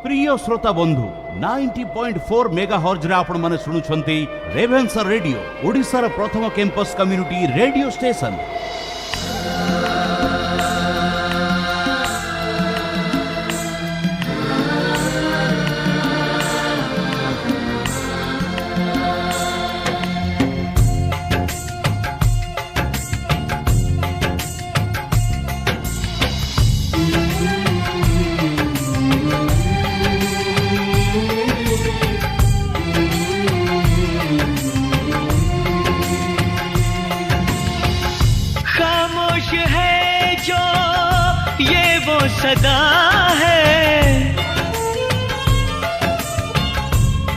प्रिय श्रोता बंधु 90.4 मेगाहर्ट्ज रे आपण माने सुनुछंती रेवेन्सा रेडियो ओडिसा रा प्रथम कैंपस कम्युनिटी रेडियो स्टेशन। सदा है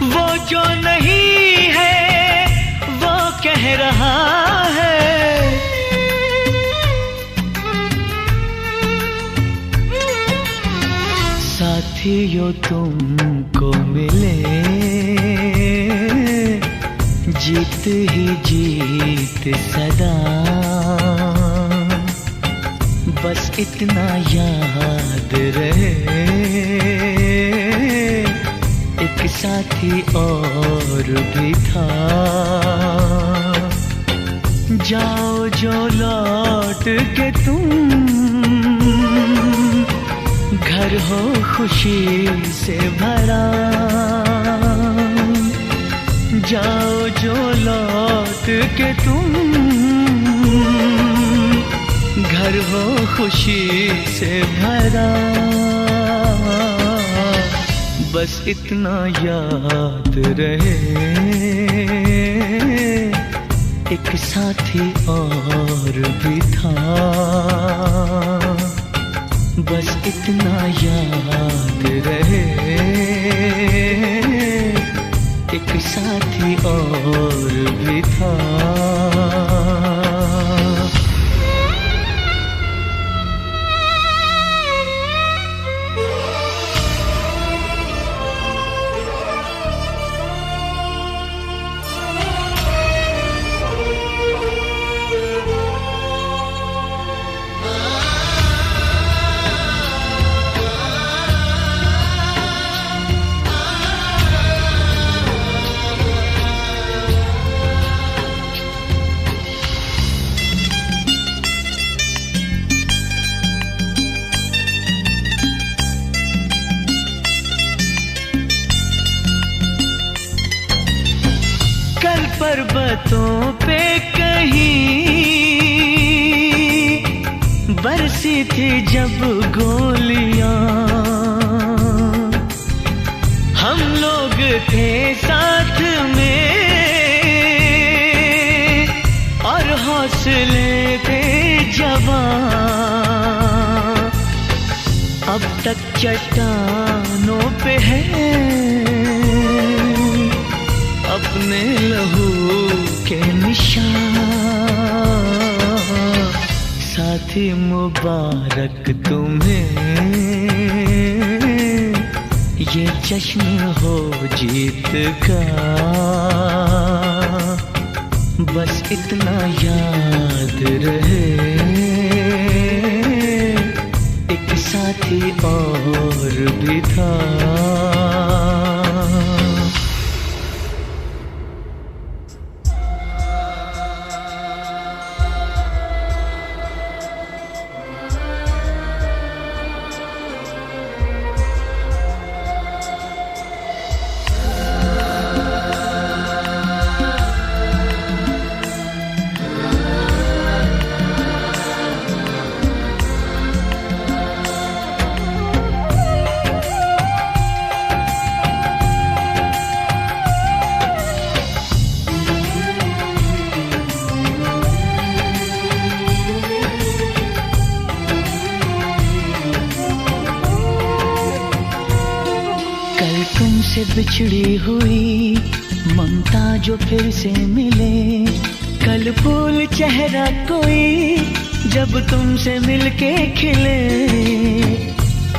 वो जो नहीं है वो कह रहा है। साथियों तुमको मिले जीत ही जीत सदा, बस इतना याद रहे एक साथी और भी था। जाओ जो लौट के तुम घर हो खुशी से भरा। जाओ जो लौट के तुम घर हो खुशी से भरा, बस इतना याद रहे एक साथी और भी था। बस इतना याद रहे एक साथी और भी था। पर्वतों पे कहीं बरसी थी जब गोलियां, हम लोग थे साथ में और हौसले थे जवां। अब तक चट्टानों पे है अपने लहू के निशान। साथी मुबारक तुम्हें ये जश्न हो जीत का, बस इतना याद रहे एक साथी और भी था। बिछड़ी हुई ममता जो फिर से मिले, कल फूल चेहरा कोई जब तुमसे मिलके खिले।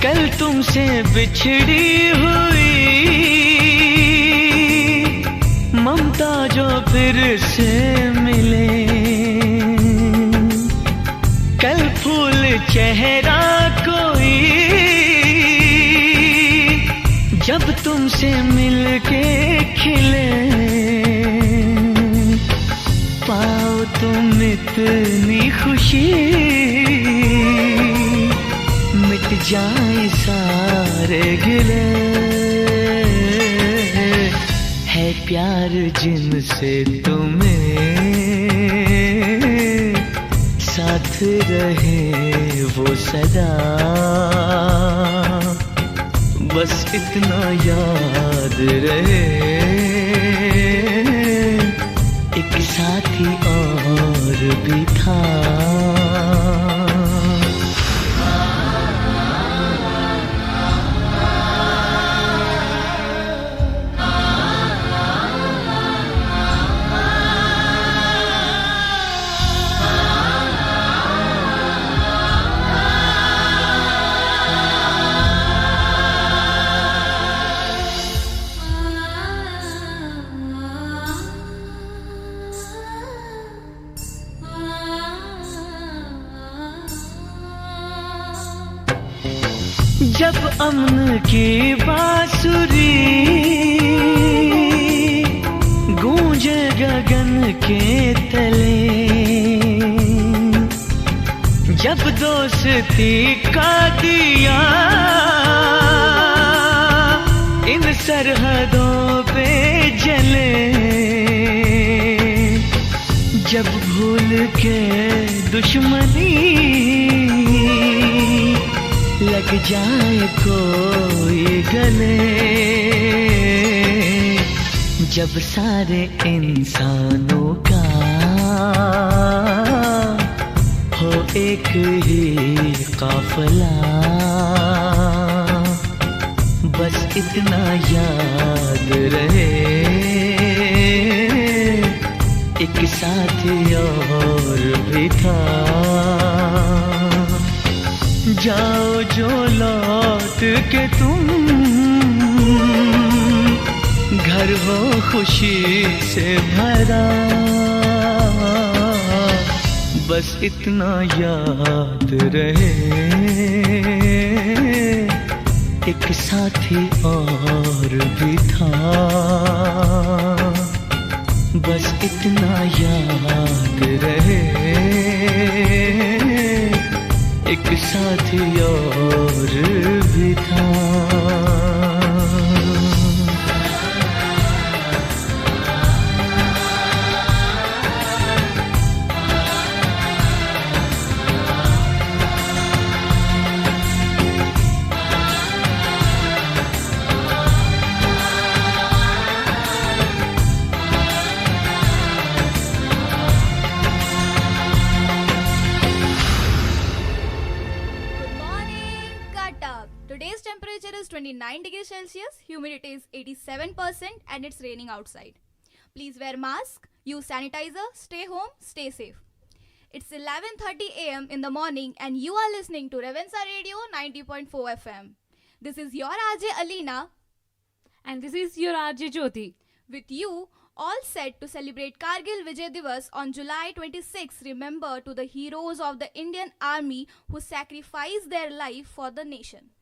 कल तुमसे बिछड़ी हुई ममता जो फिर से मिले, कल फूल चेहरा कोई के खिले, पाओ तुम इतनी खुशी, मिट जाए सारे गिले। है प्यार जिनसे तुम्हें, साथ रहे वो सदा, बस इतना याद रहे, एक साथी और भी था। जब अमन की बांसुरी गूंजे गगन के तले, जब दोस्ती का दिया इन सरहदों पे जले, जब भूल के दुश्मनी लग जाए कोई गले, जब सारे इंसानों का हो एक ही काफिला, बस इतना याद रहे, एक साथी और भी था। जाओ जो लौट के तुम, घर हो खुशी से भरा, बस इतना याद रहे, एक साथी और भी था, बस इतना याद रहे, एक साथी और भी था। Today's temperature is 29 degrees Celsius, humidity is 87% and it's raining outside. Please wear mask, use sanitizer, stay home, stay safe. It's 11:30 a.m. in the morning and you are listening to Ravenshaw Radio 90.4 FM. This is your RJ Alina and this is your RJ Jyoti. With you all set to celebrate Kargil Vijay Diwas on July 26. Remember to the heroes of the Indian Army who sacrificed their life for the nation.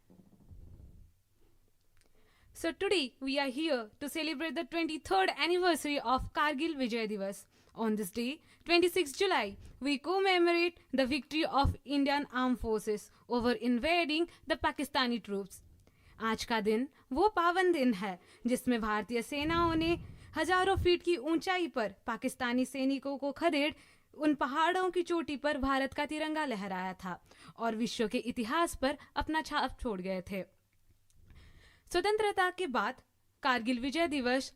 So today we are here to celebrate the 23rd anniversary of Kargil Vijay Diwas. On this day, 26 July, we commemorate the victory of Indian Armed Forces over invading the Pakistani troops. आज का दिन वो पावन दिन है जिसमें भारतीय सेनाओं ने हजारों फीट की ऊंचाई पर पाकिस्तानी सैनिकों को खदेड़ उन पहाड़ों की चोटी पर भारत का तिरंगा लहराया था और विश्व के इतिहास पर अपना छाप छोड़ गए थे। स्वतंत्रता के बाद कारगिल विजय दिवस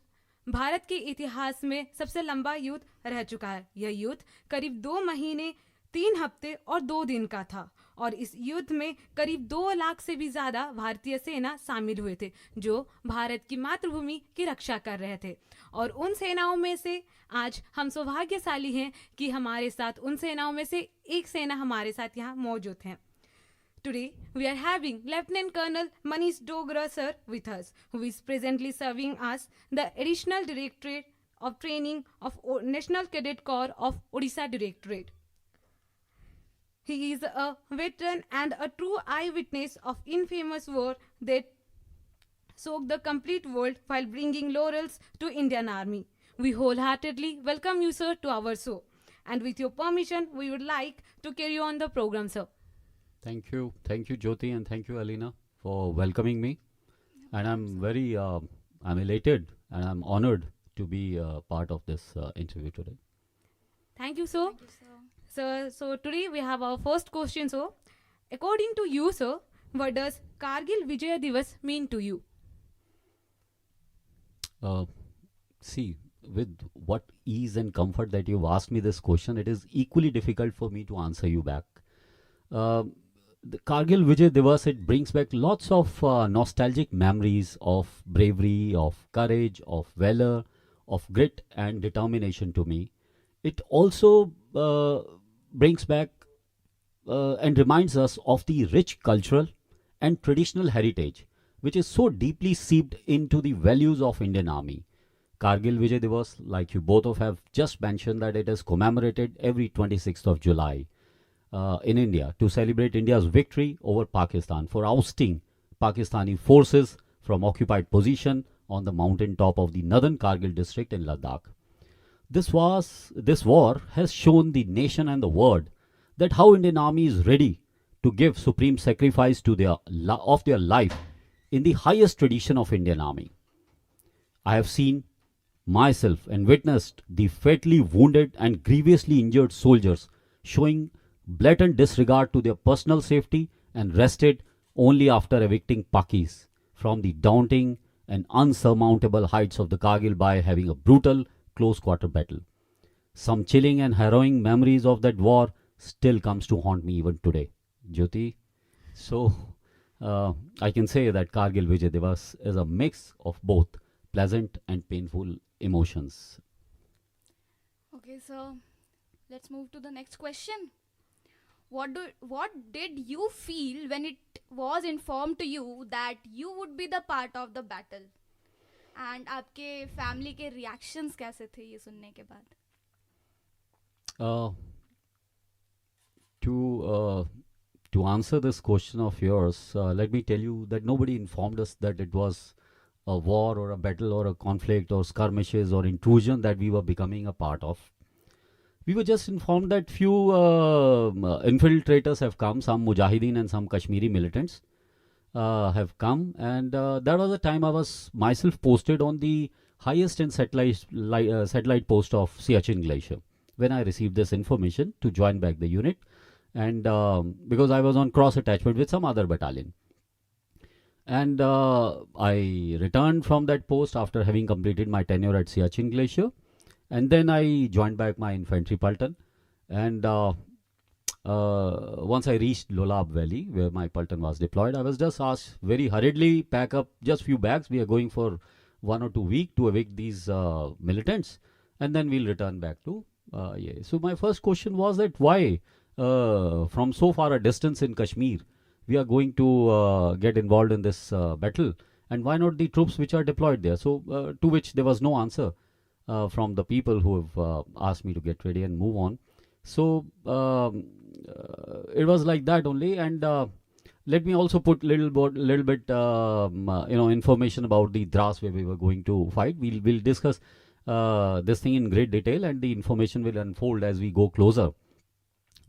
भारत के इतिहास में सबसे लंबा युद्ध रह चुका है। यह युद्ध करीब 2 महीने 3 हफ्ते और 2 दिन का था और इस युद्ध में करीब 2 लाख से भी ज्यादा भारतीय सेना शामिल हुए थे जो भारत की मातृभूमि की रक्षा कर रहे थे। और उन सेनाओं में से आज हम सौभाग्यशाली हैं कि हमारे साथ उन सेनाओं में से एक सेना हमारे साथ यहाँ मौजूद है। Today, we are having Lieutenant Colonel Manish Dogra sir with us, who is presently serving as the Additional Directorate of Training of National Cadet Corps of Odisha Directorate. He is a veteran and a true eyewitness of infamous war that soaked the complete world while bringing laurels to Indian Army. We wholeheartedly welcome you, sir, to our show. And with your permission, we would like to carry on the program, sir. Thank you, Jyoti, and thank you, Alina, for welcoming me. And I'm elated and I'm honored to be part of this interview today. Thank you, sir. Thank you, sir. Sir, so today we have our first question, sir. According to you, sir, what does Kargil Vijay Diwas mean to you? See, with what ease and comfort that you've asked me this question, it is equally difficult for me to answer you back. The Kargil Vijay Diwas, it brings back lots of nostalgic memories of bravery, of courage, of valor, of grit and determination to me. It also brings back and reminds us of the rich cultural and traditional heritage, which is so deeply seeped into the values of Indian Army. Kargil Vijay Diwas, like you both of have just mentioned, that it is commemorated every 26th of July in India to celebrate India's victory over Pakistan for ousting Pakistani forces from occupied position on the mountain top of the northern Kargil district in Ladakh. This war has shown the nation and the world that how Indian Army is ready to give supreme sacrifice to of their life in the highest tradition of Indian Army. I have seen myself and witnessed the fatally wounded and grievously injured soldiers showing blatant disregard to their personal safety and rested only after evicting Pakis from the daunting and unsurmountable heights of the Kargil by having a brutal close quarter battle. Some chilling and harrowing memories of that war still comes to haunt me even today, Jyoti. So I can say that Kargil Vijay Diwas is a mix of both pleasant and painful emotions. Okay, so let's move to the next question. What did you feel when it was informed to you that you would be the part of the battle? And आपके family के reactions कैसे थे ये सुनने के बाद? To answer this question of yours, let me tell you that nobody informed us that it was a war or a battle or a conflict or skirmishes or intrusion that we were becoming a part of. We were just informed that few infiltrators have come, some Mujahideen and some Kashmiri militants have come, and that was the time I was myself posted on the highest and satellite post of Siachen Glacier when I received this information to join back the unit, and because I was on cross attachment with some other battalion. And I returned from that post after having completed my tenure at Siachen Glacier, and then I joined back my infantry platoon. And once I reached Lolab Valley, where my platoon was deployed, I was just asked very hurriedly, pack up just few bags. We are going for 1 or 2 weeks to evict these militants, and then we'll return back to yeah. So my first question was that why, from so far a distance in Kashmir, we are going to get involved in this battle, and why not the troops which are deployed there? So to which there was no answer from the people who have asked me to get ready and move on. So it was like that only. And let me also put little bit information about the Dras where we were going to fight. We'll discuss this thing in great detail, and the information will unfold as we go closer.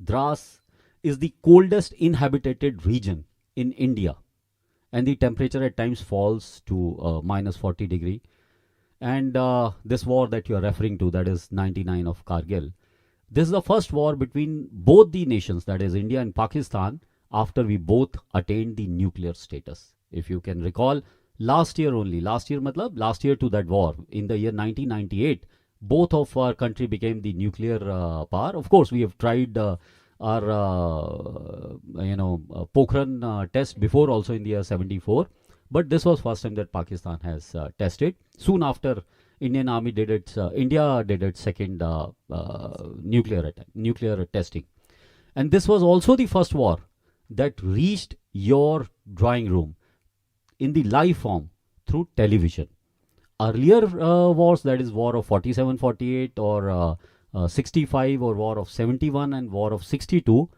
Dras is the coldest inhabited region in India, and the temperature at times falls to minus 40 degree. And this war that you are referring to, that is 99 of Kargil, this is the first war between both the nations, that is India and Pakistan, after we both attained the nuclear status. If you can recall, last year to that war, in the year 1998, both of our country became the nuclear power. Of course, we have tried our Pokhran test before also in the year 74, but this was first time that Pakistan has tested. Soon after, India did its second nuclear testing, and this was also the first war that reached your drawing room in the live form through television. Earlier wars, that is war of 47-48 or 65 or war of 71 and war of 62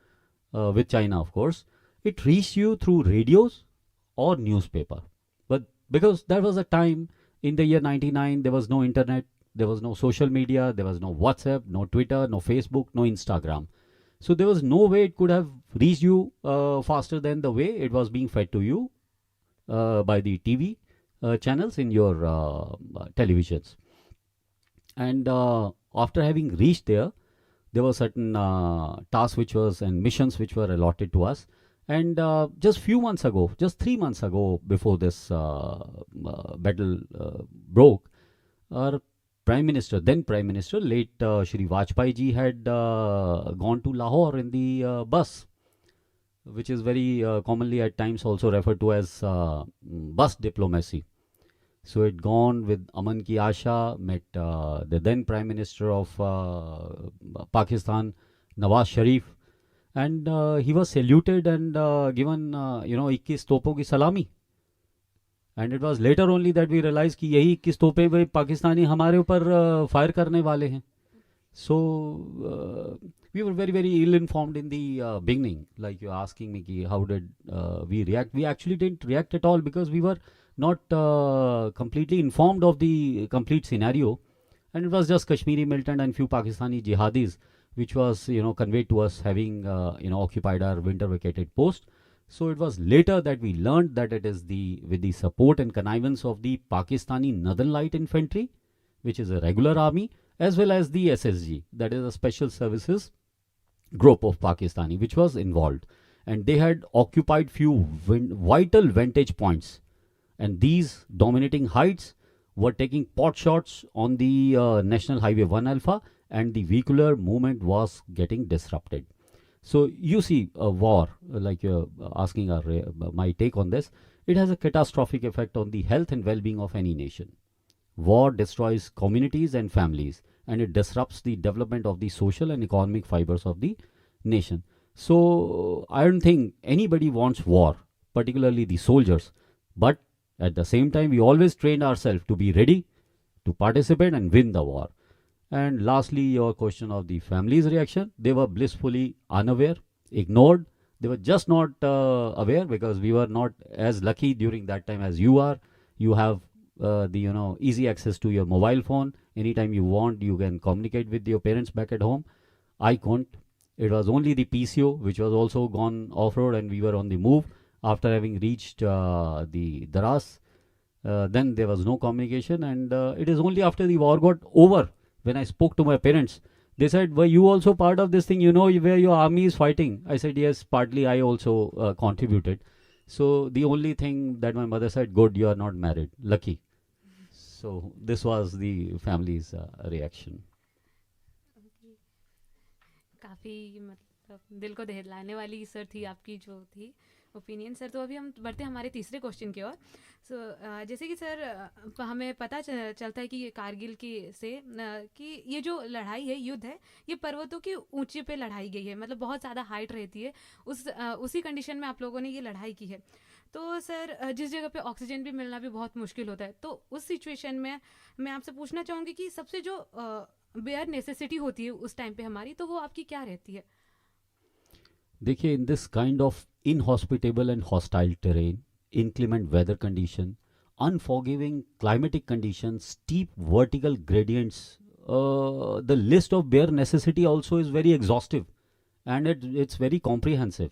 with China, of course, it reached you through radios or newspaper. But because there was a time in the year 99, there was no internet, there was no social media, there was no WhatsApp, no Twitter, no Facebook, no Instagram. So there was no way it could have reached you faster than the way it was being fed to you by the TV channels in your televisions. And after having reached there were certain tasks which was and missions which were allotted to us. And just 3 months ago, before this battle broke, our then Prime Minister, late Shri Vajpayee ji, had gone to Lahore in the bus, which is very commonly at times also referred to as bus diplomacy. So it gone with Aman Ki Asha, met the then Prime Minister of Pakistan, Nawaz Sharif, and he was saluted and given 21 तोपों की सलामी. And it was later only that we realized कि यही 21 तोपे वे पाकिस्तानी हमारे ऊपर fire करने वाले हैं. So we were very, very ill informed in the beginning. Like you're asking me ki how did we react? We actually didn't react at all because we were not completely informed of the complete scenario. And it was just Kashmiri militant and few Pakistani jihadis which was conveyed to us having occupied our winter vacated post. So it was later that we learned that it is with the support and connivance of the Pakistani Northern Light Infantry, which is a regular army, as well as the SSG, that is a Special Services group of Pakistani, which was involved. And they had occupied few vital vantage points. And these dominating heights were taking pot shots on the National Highway 1 Alpha, and the vehicular movement was getting disrupted. So you see, a war, like you're asking my take on this, it has a catastrophic effect on the health and well-being of any nation. War destroys communities and families, and it disrupts the development of the social and economic fibers of the nation. So I don't think anybody wants war, particularly the soldiers. But at the same time, we always train ourselves to be ready to participate and win the war. And lastly, your question of the family's reaction. They were blissfully unaware, ignored. They were just not aware because we were not as lucky during that time as you are. You have the easy access to your mobile phone. Anytime you want, you can communicate with your parents back at home. I couldn't. It was only the PCO, which was also gone off-road, and we were on the move after having reached the Daras. Then there was no communication, and it is only after the war got over, when I spoke to my parents, they said, were you also part of this thing, where your army is fighting? I said, yes, partly I also contributed. So the only thing that my mother said, good, you are not married, lucky. So this was the family's reaction. काफ़ी मतलब दिल को दहलाने वाली sir थी आपकी जो थी opinion sir. तो अभी हम बढ़ते हैं हमारे तीसरे क्वेश्चन की ओर. सो जैसे कि सर हमें पता चलता है कि कारगिल की से कि ये जो लड़ाई है, युद्ध है, ये पर्वतों की ऊंची पे लड़ाई गई है. मतलब बहुत ज़्यादा हाइट रहती है. उसी कंडीशन में आप लोगों ने ये लड़ाई की है. तो सर जिस जगह पे ऑक्सीजन भी मिलना भी बहुत मुश्किल होता है, तो उस सिचुएशन में मैं आपसे पूछना चाहूँगी कि सबसे जो बेयर नेसेसिटी होती है उस टाइम पे हमारी, तो वो आपकी क्या रहती है? देखिए, in this kind of inhospitable and hostile terrain, inclement weather condition, unforgiving climatic conditions, steep vertical gradients, the list of bare necessity also is very exhaustive, and it's very comprehensive.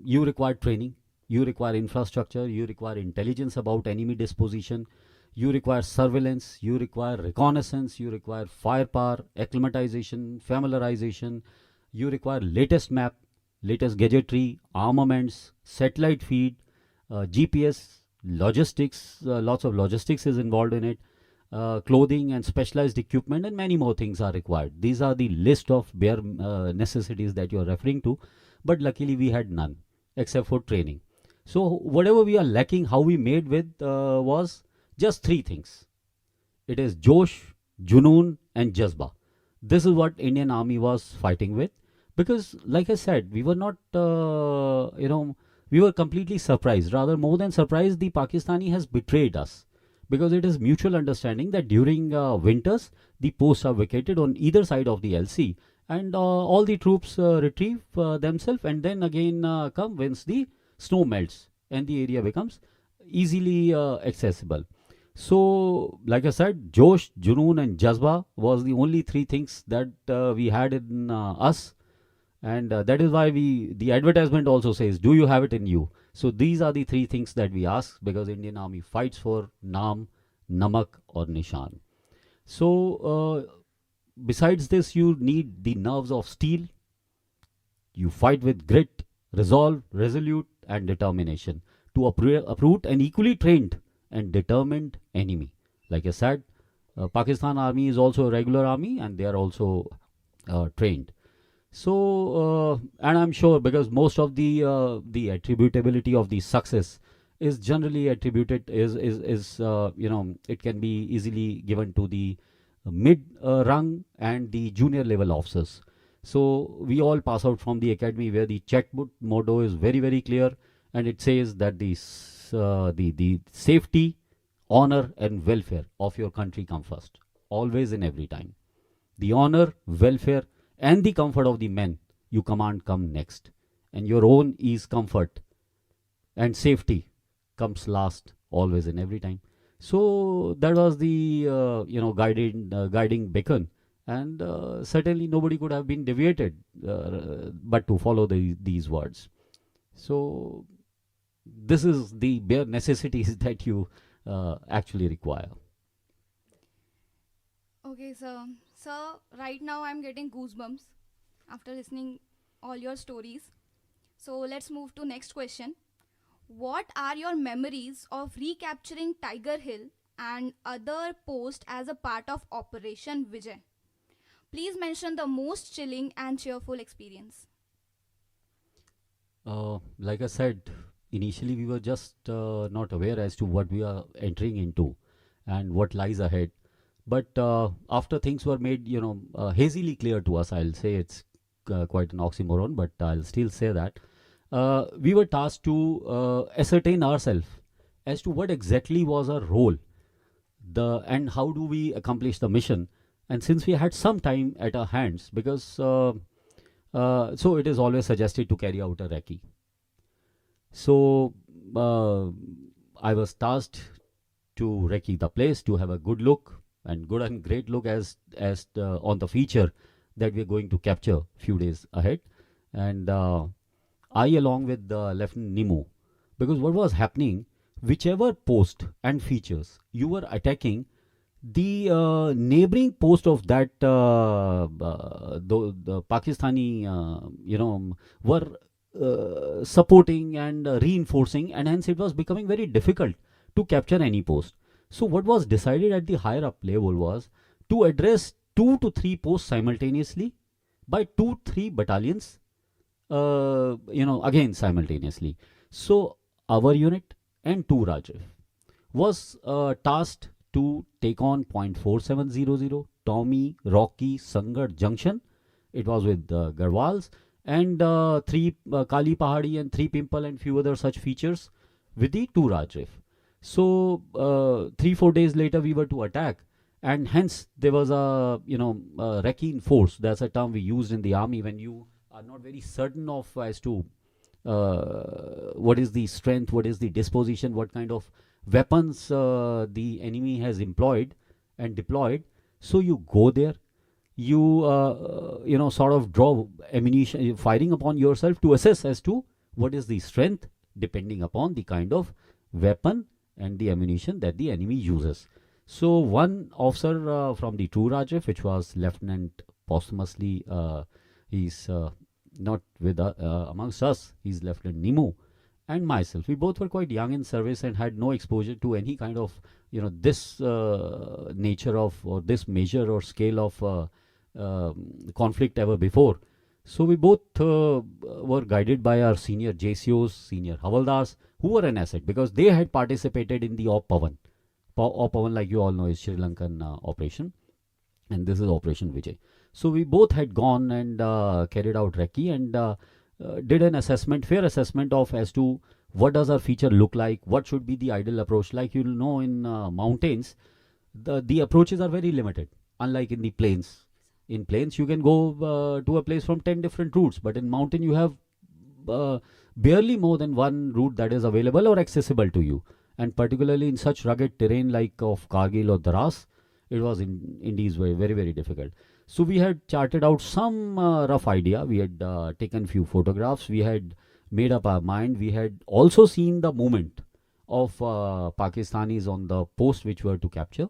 You require training, you require infrastructure, you require intelligence about enemy disposition, you require surveillance, you require reconnaissance, you require firepower, acclimatization, familiarization, you require latest map, latest gadgetry, armaments, satellite feed, GPS, logistics, lots of logistics is involved in it, clothing and specialized equipment, and many more things are required. These are the list of bare necessities that you are referring to, but luckily we had none except for training. So whatever we are lacking, how we made with was just three things. It is Josh, Junoon and Jazba. This is what Indian Army was fighting with. Because, like I said, we were not, we were completely surprised. Rather, more than surprised, the Pakistani has betrayed us. Because it is mutual understanding that during winters, the posts are vacated on either side of the LC. And all the troops retrieve themselves, and then again come once the snow melts. and the area becomes easily accessible. So, like I said, Josh, Junoon, and Jazba was the only three things that we had in us, and that is why the advertisement also says, "Do you have it in you?" So these are the three things that we ask, because Indian Army fights for Naam, Namak, or Nishan. So besides this, you need the nerves of steel. You fight with grit, resolve, resolute, and determination to uproot an equally trained and determined enemy. Like I said, Pakistan Army is also a regular army, and they are also trained. So, and I'm sure, because most of the attributability of the success is generally attributed is it can be easily given to the mid rung and the junior level officers. So we all pass out from the academy where the checkbook motto is very, very clear, and it says that the safety, honor, and welfare of your country come first, always and every time. The honor, welfare, and the comfort of the men you command come next, and your own ease, comfort, and safety comes last, always and every time. So that was the guiding beacon, and certainly nobody could have been deviated but to follow these words. So this is the bare necessities that you actually require. Okay, sir. Sir, right now I'm getting goosebumps after listening all your stories. So let's move to next question. What are your memories of recapturing Tiger Hill and other posts as a part of Operation Vijay? Please mention the most chilling and cheerful experience. Like I said, initially we were just not aware as to what we are entering into and what lies ahead. But after things were made, hazily clear to us, I'll say it's quite an oxymoron, but I'll still say that we were tasked to ascertain ourselves as to what exactly was our role, and how do we accomplish the mission. And since we had some time at our hands, because so it is always suggested to carry out a recce. So I was tasked to recce the place, to have a good look and good and great look as on the feature that we are going to capture few days ahead. And I, along with Lieutenant Nimu, because what was happening, whichever post and features you were attacking, the neighboring post of that the Pakistani were supporting and reinforcing, and hence it was becoming very difficult to capture any post. So what was decided at the higher up level was to address 2 to 3 posts simultaneously by 2-3 battalions, again simultaneously. So our unit and 2 Rajiv was tasked to take on point 4700 Tommy, Rocky, Sangat Junction. It was with Garwals, and 3 Kali Pahadi and 3 Pimple and few other such features with the 2 Rajiv. So 3-4 days later we were to attack, and hence there was a recce in force. That's a term we used in the army when you are not very certain of as to what is the strength, what is the disposition, what kind of weapons the enemy has employed and deployed. So you go there, you sort of draw ammunition, firing upon yourself to assess as to what is the strength depending upon the kind of weapon and the ammunition that the enemy uses. So one officer from the 2 Rajiv, which was Lieutenant posthumously, he's not with amongst us, he's Lieutenant Nimu, and myself. We both were quite young in service and had no exposure to any kind of this nature of, or this measure or scale of conflict ever before. So we both were guided by our senior JCOs, senior Havaldars, who were an asset because they had participated in the Op Pavan. Op Pavan, like you all know, is Sri Lankan operation, and this is Operation Vijay. So we both had gone and carried out recce and did an assessment, fair assessment of as to what does our feature look like, what should be the ideal approach. Like you'll know, in mountains, the approaches are very limited, unlike in the plains. In plains, you can go to a place from 10 different routes, but in mountain, you have barely more than one route that is available or accessible to you. And particularly in such rugged terrain like of Kargil or Dras, it was indeed very, very, very difficult. So we had charted out some rough idea. We had taken few photographs. We had made up our mind. We had also seen the movement of Pakistanis on the post which were to capture,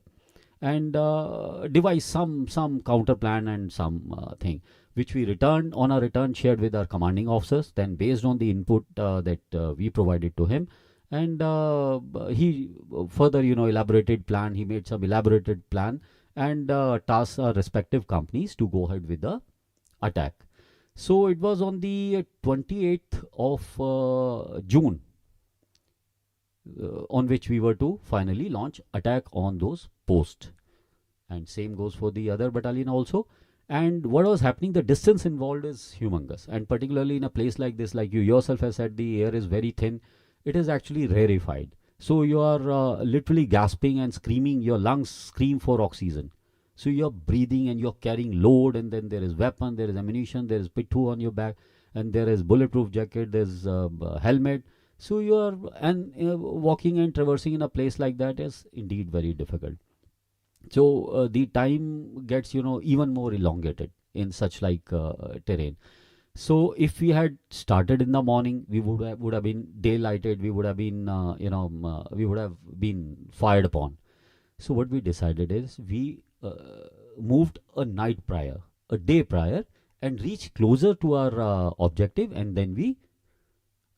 and devised some counter plan and some thing which we returned on our return, shared with our commanding officers. Then based on the input that we provided to him, and he further elaborated plan. He made some elaborated plan and tasked our respective companies to go ahead with the attack. So it was on the 28th of June on which we were to finally launch attack on those posts. And same goes for the other battalion also. And what was happening, the distance involved is humongous, and particularly in a place like this, like you yourself have said, the air is very thin. It is actually rarefied, so you are literally gasping and screaming. Your lungs scream for oxygen, so you're breathing and you're carrying load, and then there is weapon, there is ammunition, there is pittu on your back, and there is bulletproof jacket, there's helmet. So you are walking and traversing in a place like that is indeed very difficult. So the time gets even more elongated in such like terrain. So if we had started in the morning, we would have been daylighted. We would have been we would have been fired upon. So what we decided is we moved a night prior, a day prior, and reached closer to our objective, and then we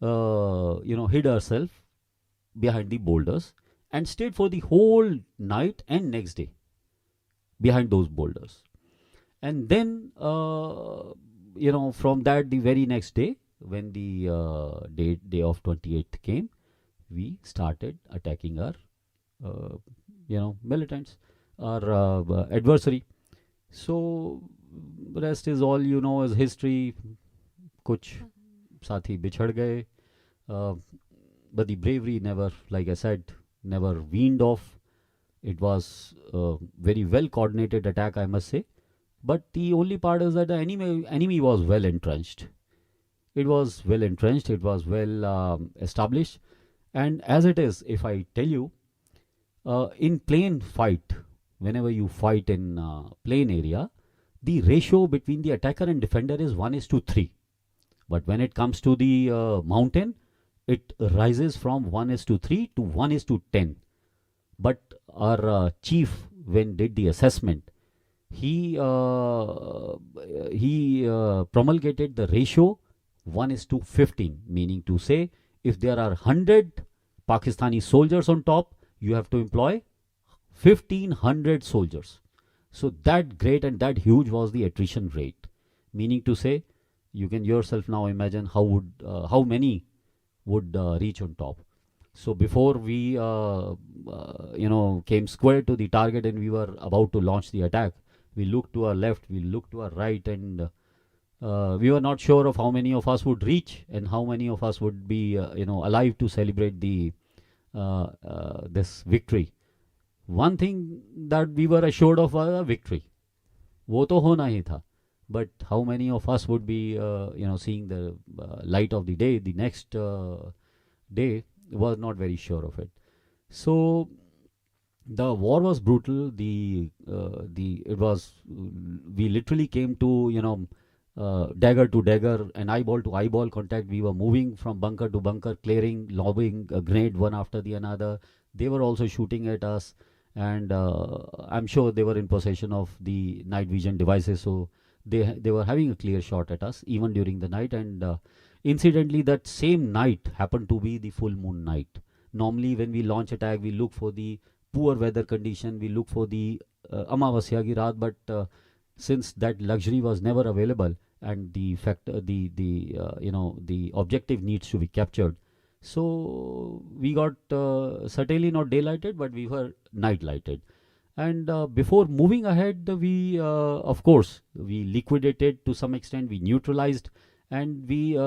hid ourselves behind the boulders and stayed for the whole night and next day behind those boulders. And then from that, the very next day, when the day of 28th came, we started attacking our militants, our adversary. So rest is all is history. Kuch साथी बिछड़ गए, but the bravery never, like I said, never weaned off. It was a very well coordinated attack, I must say. But the only part is that the enemy was well entrenched. It was well entrenched. It was well established. And as it is, if I tell you, in plain fight, whenever you fight in plain area, the ratio between the attacker and defender is 1:3. But when it comes to the mountain, it rises from 1:3 to 1:10. But our chief, when did the assessment, he promulgated the ratio 1:15, meaning to say, if there are 100 Pakistani soldiers on top, you have to employ 1,500 soldiers. So that great and that huge was the attrition rate, meaning to say, you can yourself now imagine how many would reach on top. So before we came square to the target and we were about to launch the attack, we looked to our left, we looked to our right, and we were not sure of how many of us would reach and how many of us would be alive to celebrate the this victory. One thing that we were assured of was a victory. वो तो होना ही था. But how many of us would be, seeing the light of the day, the next day, was not very sure of it. So the war was brutal. We literally came to, dagger to dagger and eyeball to eyeball contact. We were moving from bunker to bunker, clearing, lobbing a grenade one after the another. They were also shooting at us, and I'm sure they were in possession of the night vision devices. So they were having a clear shot at us even during the night. And incidentally, that same night happened to be the full moon night. Normally when we launch attack, we look for the poor weather condition, we look for the Amavasya ki Raat, but since that luxury was never available, and the objective needs to be captured, so we got certainly not daylighted, but we were night lighted. And before moving ahead, we of course we liquidated to some extent, we neutralized, and we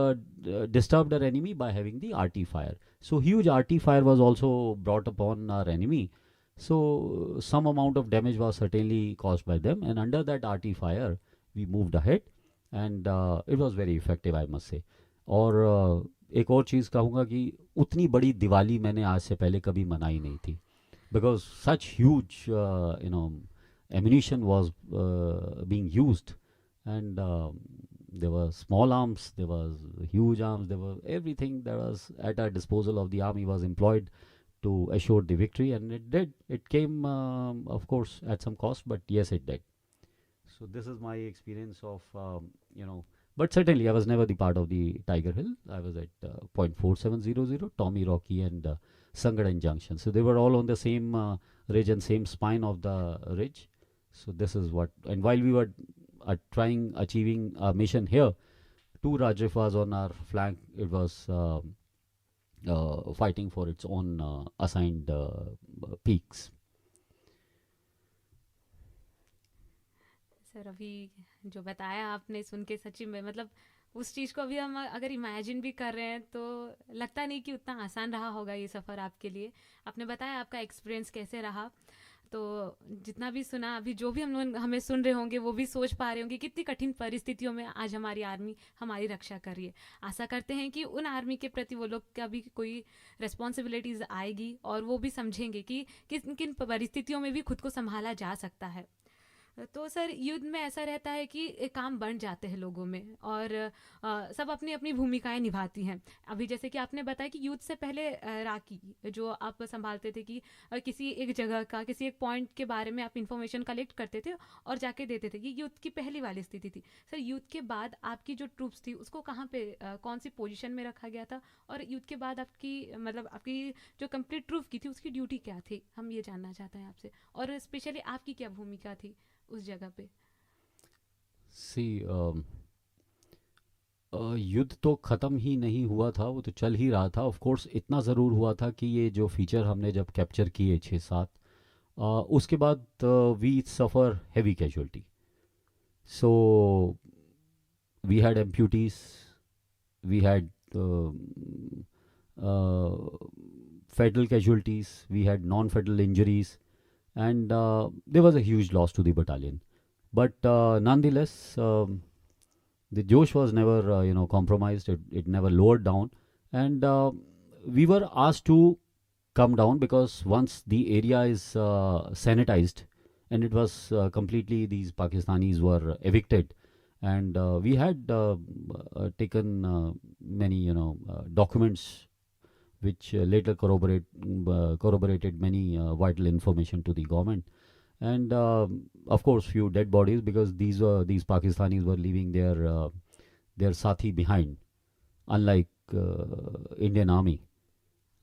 disturbed our enemy by having the RT fire. So huge RT fire was also brought upon our enemy. So some amount of damage was certainly caused by them, and under that RT fire we moved ahead, and it was very effective, I must say. और एक और चीज़ कहूँगा कि उतनी बड़ी दिवाली मैंने आज से पहले कभी मनाई नहीं थी, because such huge ammunition was being used, and there were small arms, there was huge arms, there were everything that was at our disposal of the army was employed to assure the victory, and it did. It came, of course, at some cost, but yes, it did. So this is my experience of, but certainly I was never the part of the Tiger Hill. I was at .4700, Tommy Rocky and Sangadan Junction. So they were all on the same ridge and same spine of the ridge. So this is what, and while we were achieving a mission here, two Rajrifas on our flank, it was fighting for its own assigned peaks. Sir अभी जो बताया आपने सुन के सच्ची में मतलब उस चीज़ को अभी हम अगर इमेजिन भी कर रहे हैं तो लगता नहीं कि उतना आसान रहा होगा ये सफ़र आपके लिए. आपने बताया आपका एक्सपीरियंस कैसे रहा, तो जितना भी सुना अभी जो भी हम लोग हमें सुन रहे होंगे वो भी सोच पा रहे होंगे कितनी कठिन परिस्थितियों में आज हमारी आर्मी हमारी रक्षा कर रही है. आशा करते हैं कि उन आर्मी के प्रति वो लोग का भी कोई रिस्पॉन्सिबिलिटीज़ आएगी और वो भी समझेंगे कि किन किन परिस्थितियों में भी खुद को संभाला जा सकता है. तो सर युद्ध में ऐसा रहता है कि काम बढ़ जाते हैं लोगों में और सब अपनी अपनी भूमिकाएं निभाती हैं. अभी जैसे कि आपने बताया कि युद्ध से पहले राखी जो आप संभालते थे कि किसी एक जगह का किसी एक पॉइंट के बारे में आप इंफॉर्मेशन कलेक्ट करते थे और जाके देते थे. कि युद्ध की पहली वाली स्थिति थी. सर युद्ध के बाद आपकी जो ट्रूप्स थी उसको कहाँ पे कौन सी पोजीशन में रखा गया था और युद्ध के बाद आपकी मतलब आपकी जो कंप्लीट ट्रूप की थी उसकी ड्यूटी क्या थी, हम ये जानना चाहते हैं आपसे. और स्पेशली आपकी क्या भूमिका थी उस जगह पे. युद्ध तो ख़त्म ही नहीं हुआ था, वो तो चल ही रहा था. ऑफ कोर्स इतना ज़रूर हुआ था कि ये जो फीचर हमने जब कैप्चर किए 6-7 उसके बाद we suffer heavy casualty. So we had amputees, we had federal casualties, we had non federal injuries, and there was a huge loss to the battalion, but nonetheless the Josh was never compromised. It never lowered down, and we were asked to come down because once the area is sanitized and it was completely, these Pakistanis were evicted, and we had taken many documents which later corroborated many vital information to the government, and of course few dead bodies, because these Pakistanis were leaving their sathi behind, unlike Indian Army.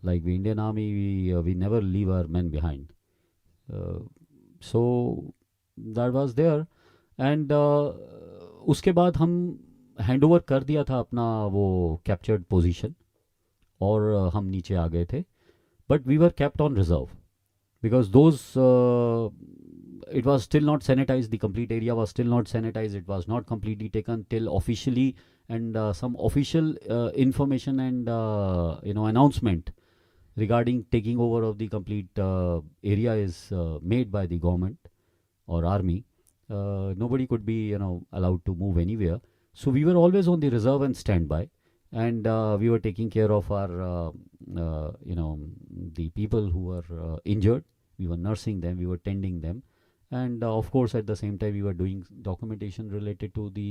Like the Indian Army, we never leave our men behind. So that was there, and उसके बाद हम hand over कर दिया था अपना वो captured position और हम नीचे आ गए थे. But we were kept on reserve because those it was still not sanitized, the complete area was still not sanitized, it was not completely taken till officially, and some official information and announcement regarding taking over of the complete area is made by the government or army. Nobody could be allowed to move anywhere, so we were always on the reserve and standby, and we were taking care of our the people who were injured. We were nursing them, we were tending them, and of course at the same time we were doing documentation related to the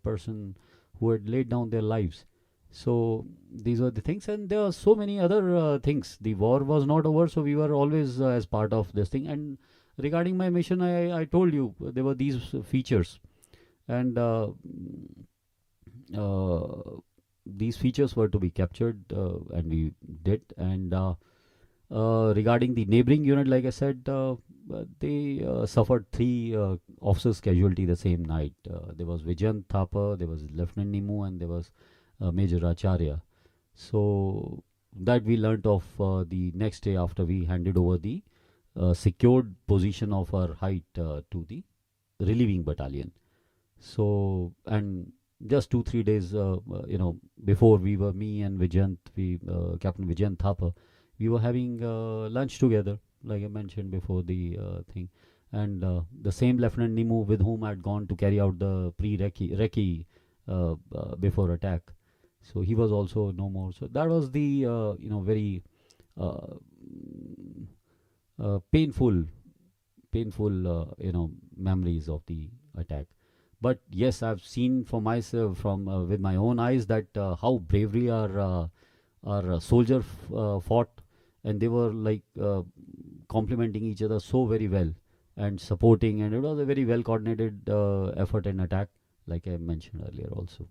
person who had laid down their lives. So these were the things, and there are so many other things. The war was not over, so we were always as part of this thing. And regarding my mission, I told you there were these features, and these features were to be captured, and we did. And regarding the neighboring unit, like I said, they suffered 3 officers' casualty the same night. There was Vijayant Thapa, there was Lieutenant Nimu, and there was Major Acharya. So that we learnt of the next day after we handed over the secured position of our height to the relieving battalion. So, and just 2-3 days before, we were, me and Vijayant, Captain Vijayant Thapa, we were having lunch together, like I mentioned before the thing. And the same Lieutenant Nimu with whom I had gone to carry out the pre-recce before attack, So he was also no more. So that was the very uh, painful memories of the attack. But yes, I've seen for myself from with my own eyes that how bravery our soldier fought, and they were like complementing each other so very well and supporting, and it was a very well coordinated effort and attack, like I mentioned earlier also.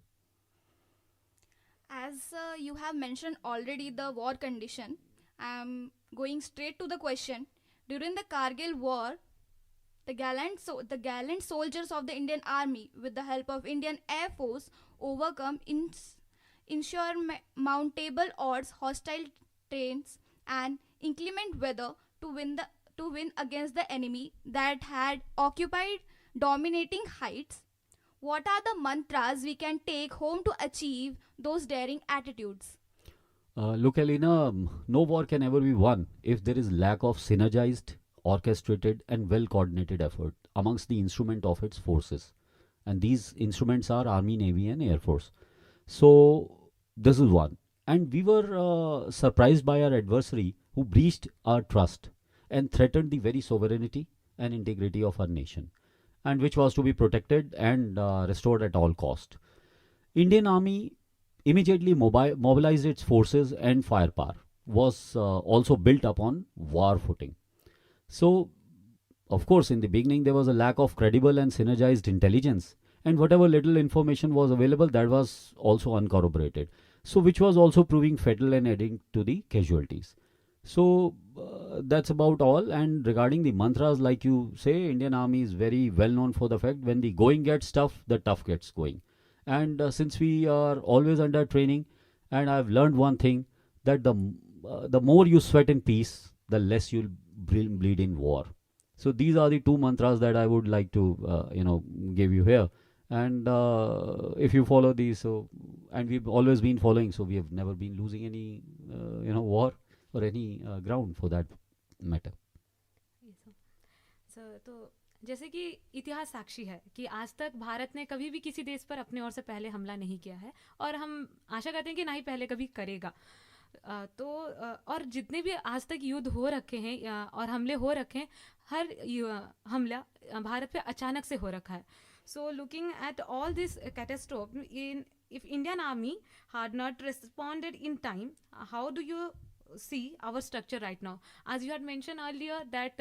As you have mentioned already the war condition, I am going straight to the question. During the Kargil War, the gallant soldiers of the Indian Army, with the help of Indian Air Force, overcome insurmountable odds, hostile trains, and inclement weather to win against the enemy that had occupied dominating heights. What are the mantras we can take home to achieve those daring attitudes? Look, Alina, no war can ever be won if there is lack of synergized, orchestrated, and well coordinated effort amongst the instrument of its forces. And these instruments are Army, Navy, and Air Force. So, this is one. And we were surprised by our adversary who breached our trust and threatened the very sovereignty and integrity of our nation, and which was to be protected and restored at all cost. Indian Army immediately mobilized its forces, and firepower was also built upon war footing. So, of course, in the beginning there was a lack of credible and synergized intelligence, and whatever little information was available, that was also uncorroborated. So, which was also proving fatal and adding to the casualties. So, that's about all. And regarding the mantras, like you say, Indian Army is very well known for the fact when the going gets tough, the tough gets going. And since we are always under training, and I've learned one thing, that the more you sweat in peace, the less you'll bleed in war. So these are the two mantras that I would like to give you here. And if you follow these, so, and we've always been following, so we have never been losing any war or any ground for that matter. तो जैसे कि इतिहास साक्षी है कि आज तक भारत ने कभी भी किसी देश पर अपने ओर से पहले हमला नहीं किया है, और हम आशा करते हैं कि ना ही पहले कभी करेगा. और जितने भी आज तक युद्ध हो रखे हैं और हमले हो रखे हैं, हर हमला भारत पे अचानक से हो रखा है. So looking at all this catastrophe, if Indian Army had not responded in time, how do you see our structure right now? As you had mentioned earlier that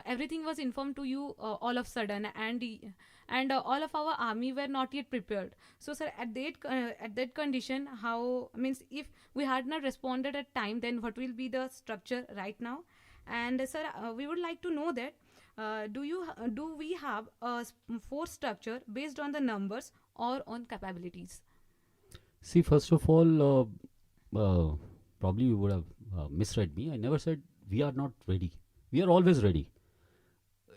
everything was informed to you all of sudden, and all of our army were not yet prepared. So sir, at that condition, how, means if we had not responded at time, then what will be the structure right now? And sir, we would like to know that do we have a force structure based on the numbers or on capabilities? See, first of all, probably you would have misread me. I never said we are not ready. We are always ready.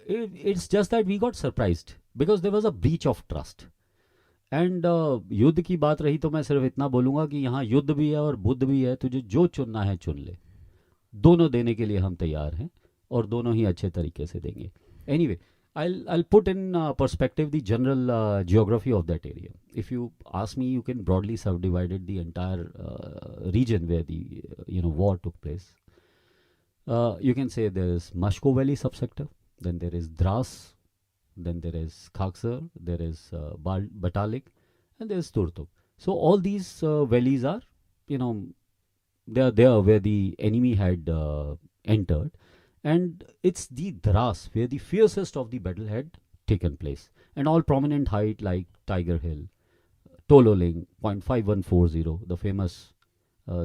It's just that we got surprised because there was a breach of trust. And युद्ध की बात रही तो मैं सिर्फ इतना बोलूँगा कि यहाँ युद्ध भी है और बुद्ध भी है, तुझे जो चुनना है चुन ले. दोनों देने के लिए हम तैयार हैं और दोनों ही अच्छे तरीके से देंगे. Anyway, I'll put in perspective the general geography of that area. If you ask me, you can broadly subdivide the entire region where the war took place. You can say there is Mashko Valley subsector, then there is Dras, then there is Khaksar, there is Batalik, and there is Turtuk. So all these valleys are, they are there where the enemy had entered. And it's the Dras where the fiercest of the battle had taken place. And all prominent height like Tiger Hill, Tololing, 0.5140, the famous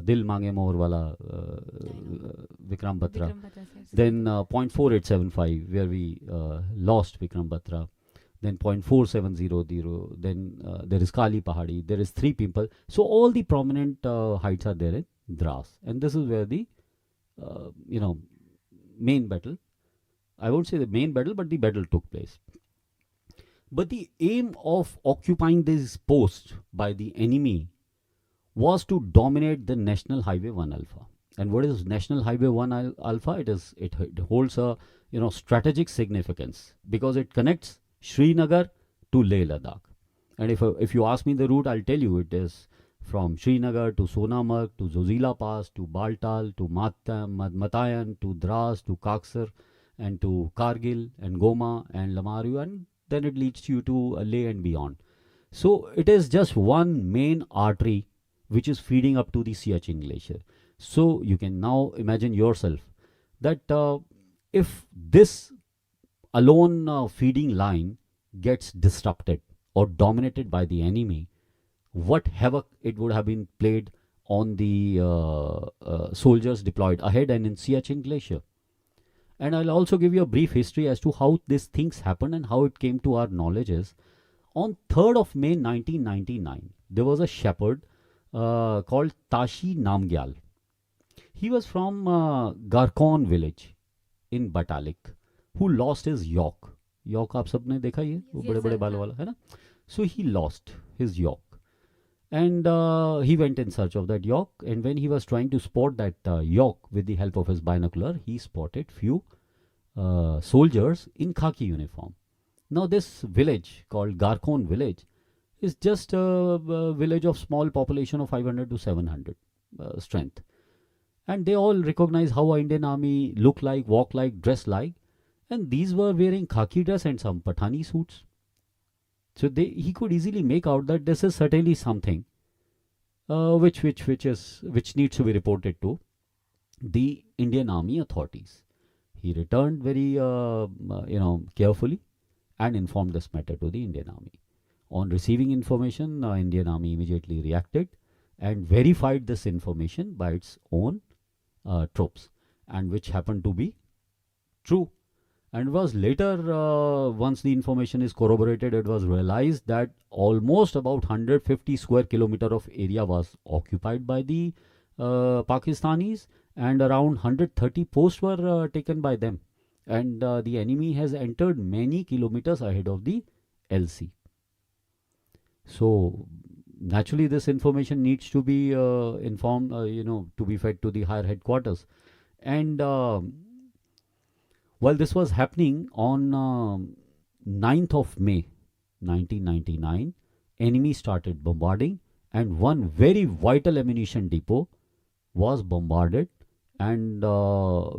Dil Mange More Wala Vikram Batra. Then 0.4875 where we lost Vikram Batra. Then 0.4700, then there is Kali Pahadi, there is 3 people. So all the prominent heights are there in Dras. And this is where the, main battle, I won't say the main battle, but the battle took place. But the aim of occupying this post by the enemy was to dominate the National Highway 1 Alpha. And what is National Highway 1 Alpha? It holds a strategic significance because it connects Srinagar to Leh Ladakh. And if you ask me the route, I'll tell you it is from Srinagar to Sonamarg to Zozila Pass to Baltal to Matayan to Dras to Kaksar and to Kargil and Goma and Lamaru, and then it leads you to Leh and beyond. So it is just one main artery which is feeding up to the Siachen Glacier. So you can now imagine yourself that if this alone feeding line gets disrupted or dominated by the enemy, what havoc it would have been played on the soldiers deployed ahead and in Siachen Glacier. And I'll also give you a brief history as to how these things happened and how it came to our knowledge is, on 3rd of May 1999, there was a shepherd called Tashi Namgyal. He was from Garkon village in Batalik, who lost his yoke. Yoke आप सबने देखा ये वो बड़े बड़े बाल वाला है ना. So he lost his yoke, and he went in search of that yoke. And when he was trying to spot that yoke with the help of his binocular, he spotted few soldiers in khaki uniform. Now this village called Garkon village is just a village of small population of 500 to 700 strength. And they all recognize how our Indian army look like, walk like, dress like. And these were wearing khaki dress and some Pathani suits. So he could easily make out that this is certainly something which needs to be reported to the Indian army authorities. He returned very carefully and informed this matter to the Indian army. On receiving information, Indian army immediately reacted and verified this information by its own troops, and which happened to be true. And was later, once the information is corroborated, it was realized that almost about 150 square kilometer of area was occupied by the Pakistanis, and around 130 posts were taken by them. And the enemy has entered many kilometers ahead of the LC. So naturally, this information needs to be informed, to be fed to the higher headquarters. And while this was happening on 9th of May 1999, enemy started bombarding, and one very vital ammunition depot was bombarded, and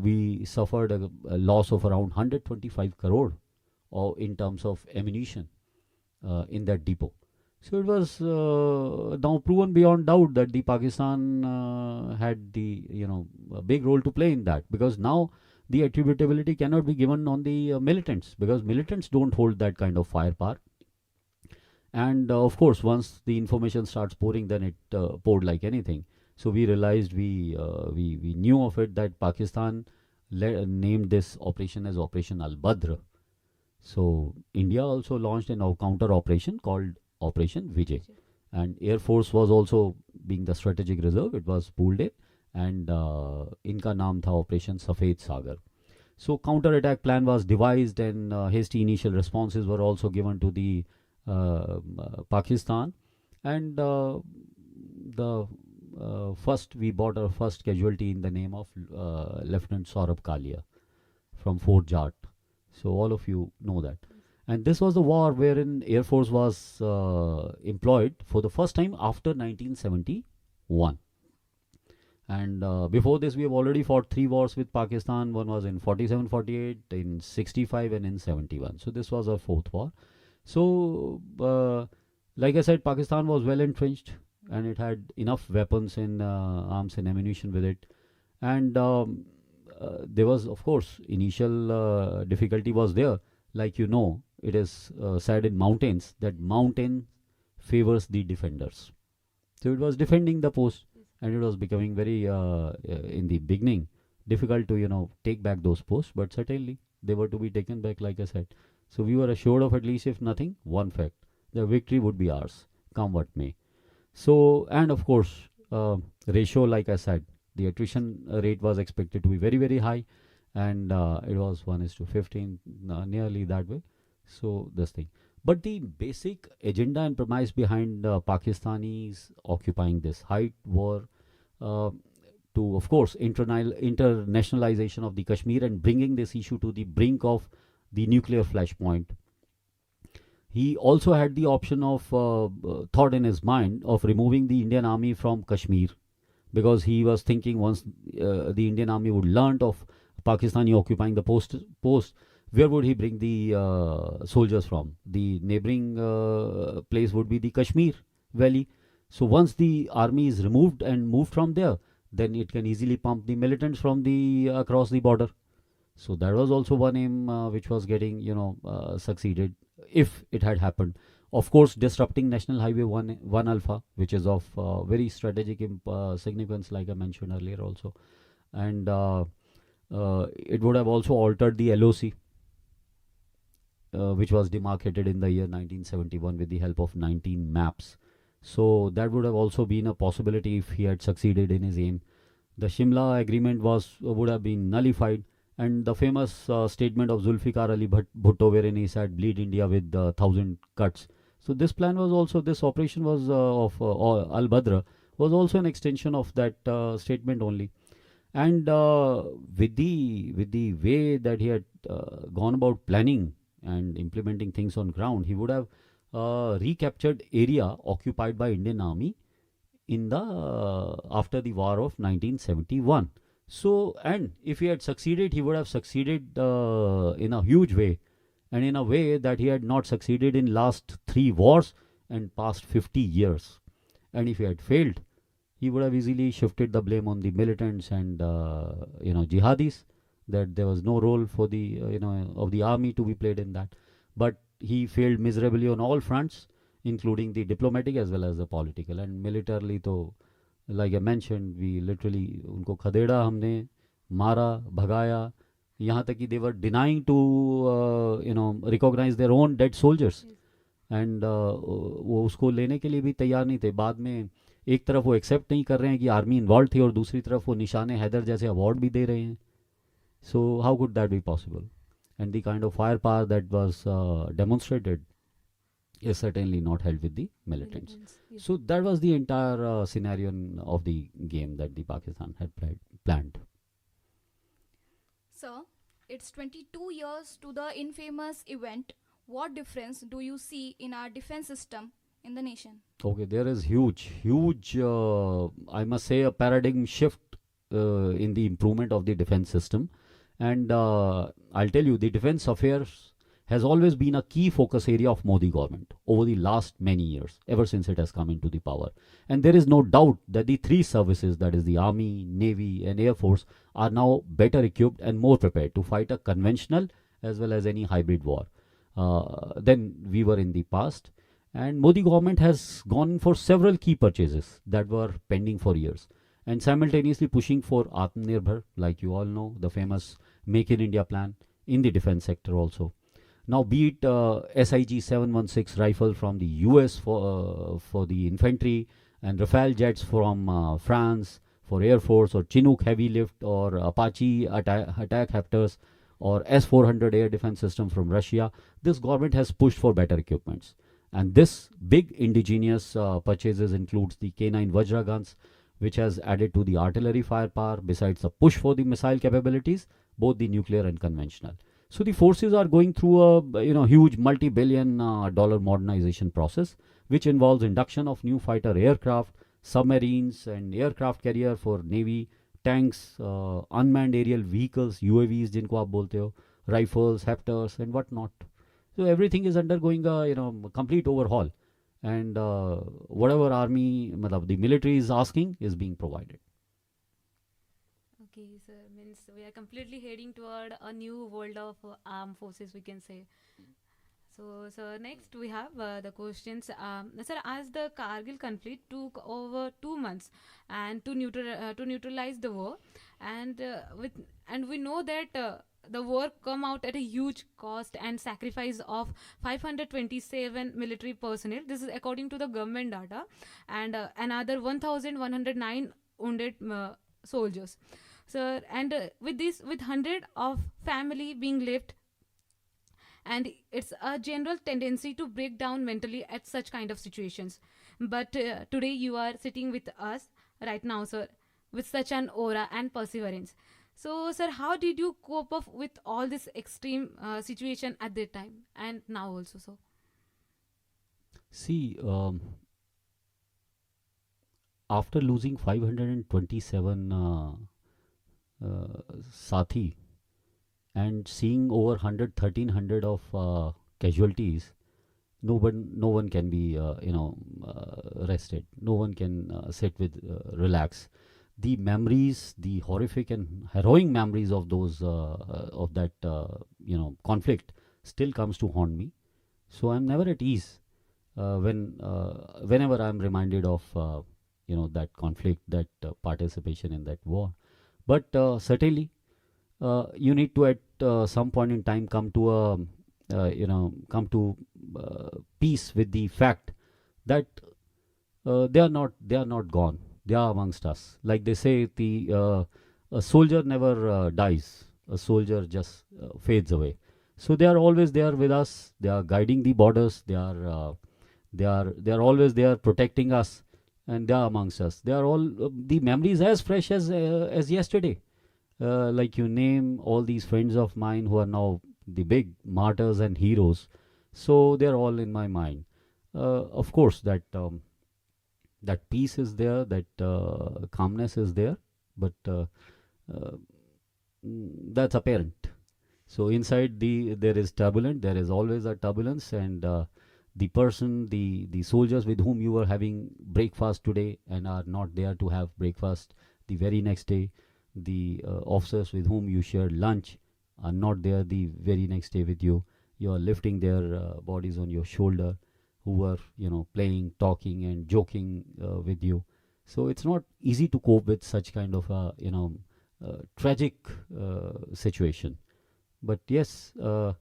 we suffered a loss of around 125 crore in terms of ammunition in that depot. So it was now proven beyond doubt that the Pakistan had the a big role to play in that, because now the attributability cannot be given on the militants, because militants don't hold that kind of firepower. And of course, once the information starts pouring, then it poured like anything. So we realized, we knew of it, that Pakistan named this operation as Operation Al-Badr. So India also launched a counter operation called Operation Vijay. And Air Force was also, being the strategic reserve, it was pulled in, and inka naam tha Operation Safed Sagar. So counter-attack plan was devised, and hasty initial responses were also given to the Pakistan. And we bought our first casualty in the name of Lieutenant Saurabh Kalia from Fort Jat. So all of you know that. And this was the war wherein Air Force was employed for the first time after 1971. And before this, we have already fought 3 wars with Pakistan. One was in 47, 48, in 65, and in 71. So this was our 4th war. So, like I said, Pakistan was well entrenched, and it had enough weapons and arms and ammunition with it. And there was, of course, initial difficulty was there. Like it is said in mountains that mountain favors the defenders. So it was defending the post, and it was becoming very, in the beginning, difficult to, take back those posts. But certainly, they were to be taken back, like I said. So we were assured of, at least if nothing, one fact: the victory would be ours, come what may. So, and of course, ratio, like I said, the attrition rate was expected to be very, very high, and it was 1:15, nearly that way. So this thing. But the basic agenda and premise behind Pakistanis occupying this height were to, of course, internationalization of the Kashmir and bringing this issue to the brink of the nuclear flashpoint. He also had the option of thought in his mind of removing the Indian army from Kashmir, because he was thinking once the Indian army would learn of Pakistani occupying the post, where would he bring the soldiers from? The neighboring place would be the Kashmir Valley. So once the army is removed and moved from there, then it can easily pump the militants from the across the border. So that was also one aim which was getting, succeeded if it had happened. Of course, disrupting National Highway 1 Alpha, which is of very strategic significance, like I mentioned earlier also. And it would have also altered the LOC, which was demarcated in the year 1971 with the help of 19 maps. So that would have also been a possibility if he had succeeded in his aim. The Shimla agreement would have been nullified, and the famous statement of Zulfikar Ali Bhutto, wherein he said, "Bleed India with 1,000 cuts." So this operation was of Al Badra was also an extension of that statement only. And with the way that he had gone about planning and implementing things on ground, he would have recaptured area occupied by Indian Army in the after the war of 1971. So, and if he had succeeded, he would have succeeded in a huge way, and in a way that he had not succeeded in last 3 wars and past 50 years. And if he had failed, he would have easily shifted the blame on the militants and jihadis, that there was no role for the of the army to be played in that. But he failed miserably on all fronts, including the diplomatic as well as the political. And militarily, तो like I mentioned, we literally उनको खदेड़ा हमने, मारा, भगाया, यहाँ तक कि they were denying to recognize their own dead soldiers. And वो उसको लेने के लिए भी तैयार नहीं थे. बाद में एक तरफ वो एक्सेप्ट नहीं कर रहे हैं कि आर्मी इन्वॉल्व थी, और दूसरी तरफ वो निशाने हैदर जैसे अवार्ड भी दे रहे हैं. So how could that be possible? And the kind of firepower that was demonstrated is certainly not held with the militants. Yes. So that was the entire scenario of the game that the Pakistan had planned. Sir, it's 22 years to the infamous event. What difference do you see in our defense system in the nation? Okay, there is huge, I must say, a paradigm shift in the improvement of the defense system. And I'll tell you, the defense affairs has always been a key focus area of Modi government over the last many years, ever since it has come into the power. And there is no doubt that the 3 services, that is the Army, Navy and Air Force, are now better equipped and more prepared to fight a conventional as well as any hybrid war than we were in the past. And Modi government has gone for several key purchases that were pending for years, and simultaneously pushing for Atmanirbhar, like you all know, the famous Make in India plan in the defense sector also. Now, be it SIG 716 rifle from the US for the infantry, and Rafale jets from France for Air Force, or Chinook heavy lift, or Apache attack Raptors, or S-400 air defense system from Russia, this government has pushed for better equipments. And this big indigenous purchases includes the K9 Vajra guns, which has added to the artillery firepower, besides a push for the missile capabilities, both the nuclear and conventional. So the forces are going through a huge multi-billion dollar modernization process, which involves induction of new fighter aircraft, submarines and aircraft carrier for Navy, tanks, unmanned aerial vehicles, UAVs जिनको आप बोलते हो, rifles, Raptors and whatnot. So everything is undergoing a complete overhaul, and whatever army, the military is asking is being provided. Okay, sir. Means we are completely heading toward a new world of armed forces, we can say. So, sir, next we have the questions. Sir, as the Kargil conflict took over 2 months and to neutralize the war, and we know that the war come out at a huge cost and sacrifice of 527 military personnel. This is according to the government data, and another 1,109 wounded soldiers. Sir, and with 100 of family being left, and it's a general tendency to break down mentally at such kind of situations. But today you are sitting with us right now, sir, with such an aura and perseverance. So, sir, how did you cope up with all this extreme situation at that time and now also, sir? See, after losing 527 Sathi and seeing over 100, 1300 of casualties, no one can be rested. No one can sit with relax. The memories, the horrific and harrowing memories of those of that conflict still comes to haunt me. So I'm never at ease whenever I'm reminded of that conflict, that participation in that war. But certainly you need to at some point in time come to a peace with the fact that they are not gone. They are amongst us. Like they say, a soldier never dies. A soldier just fades away. So they are always there with us. They are guiding the borders. They are always there protecting us, and they are amongst us. They are all the memories as fresh as yesterday. Like you name all these friends of mine who are now the big martyrs and heroes. So they are all in my mind. Of course, that peace is there, that calmness is there, but that's apparent. So inside there is turbulence. There is always a turbulence, and the soldiers with whom you were having breakfast today and are not there to have breakfast the very next day, the officers with whom you shared lunch are not there the very next day with you. You are lifting their bodies on your shoulder, who were playing, talking and joking with you. So it's not easy to cope with such kind of a tragic situation. But yes, a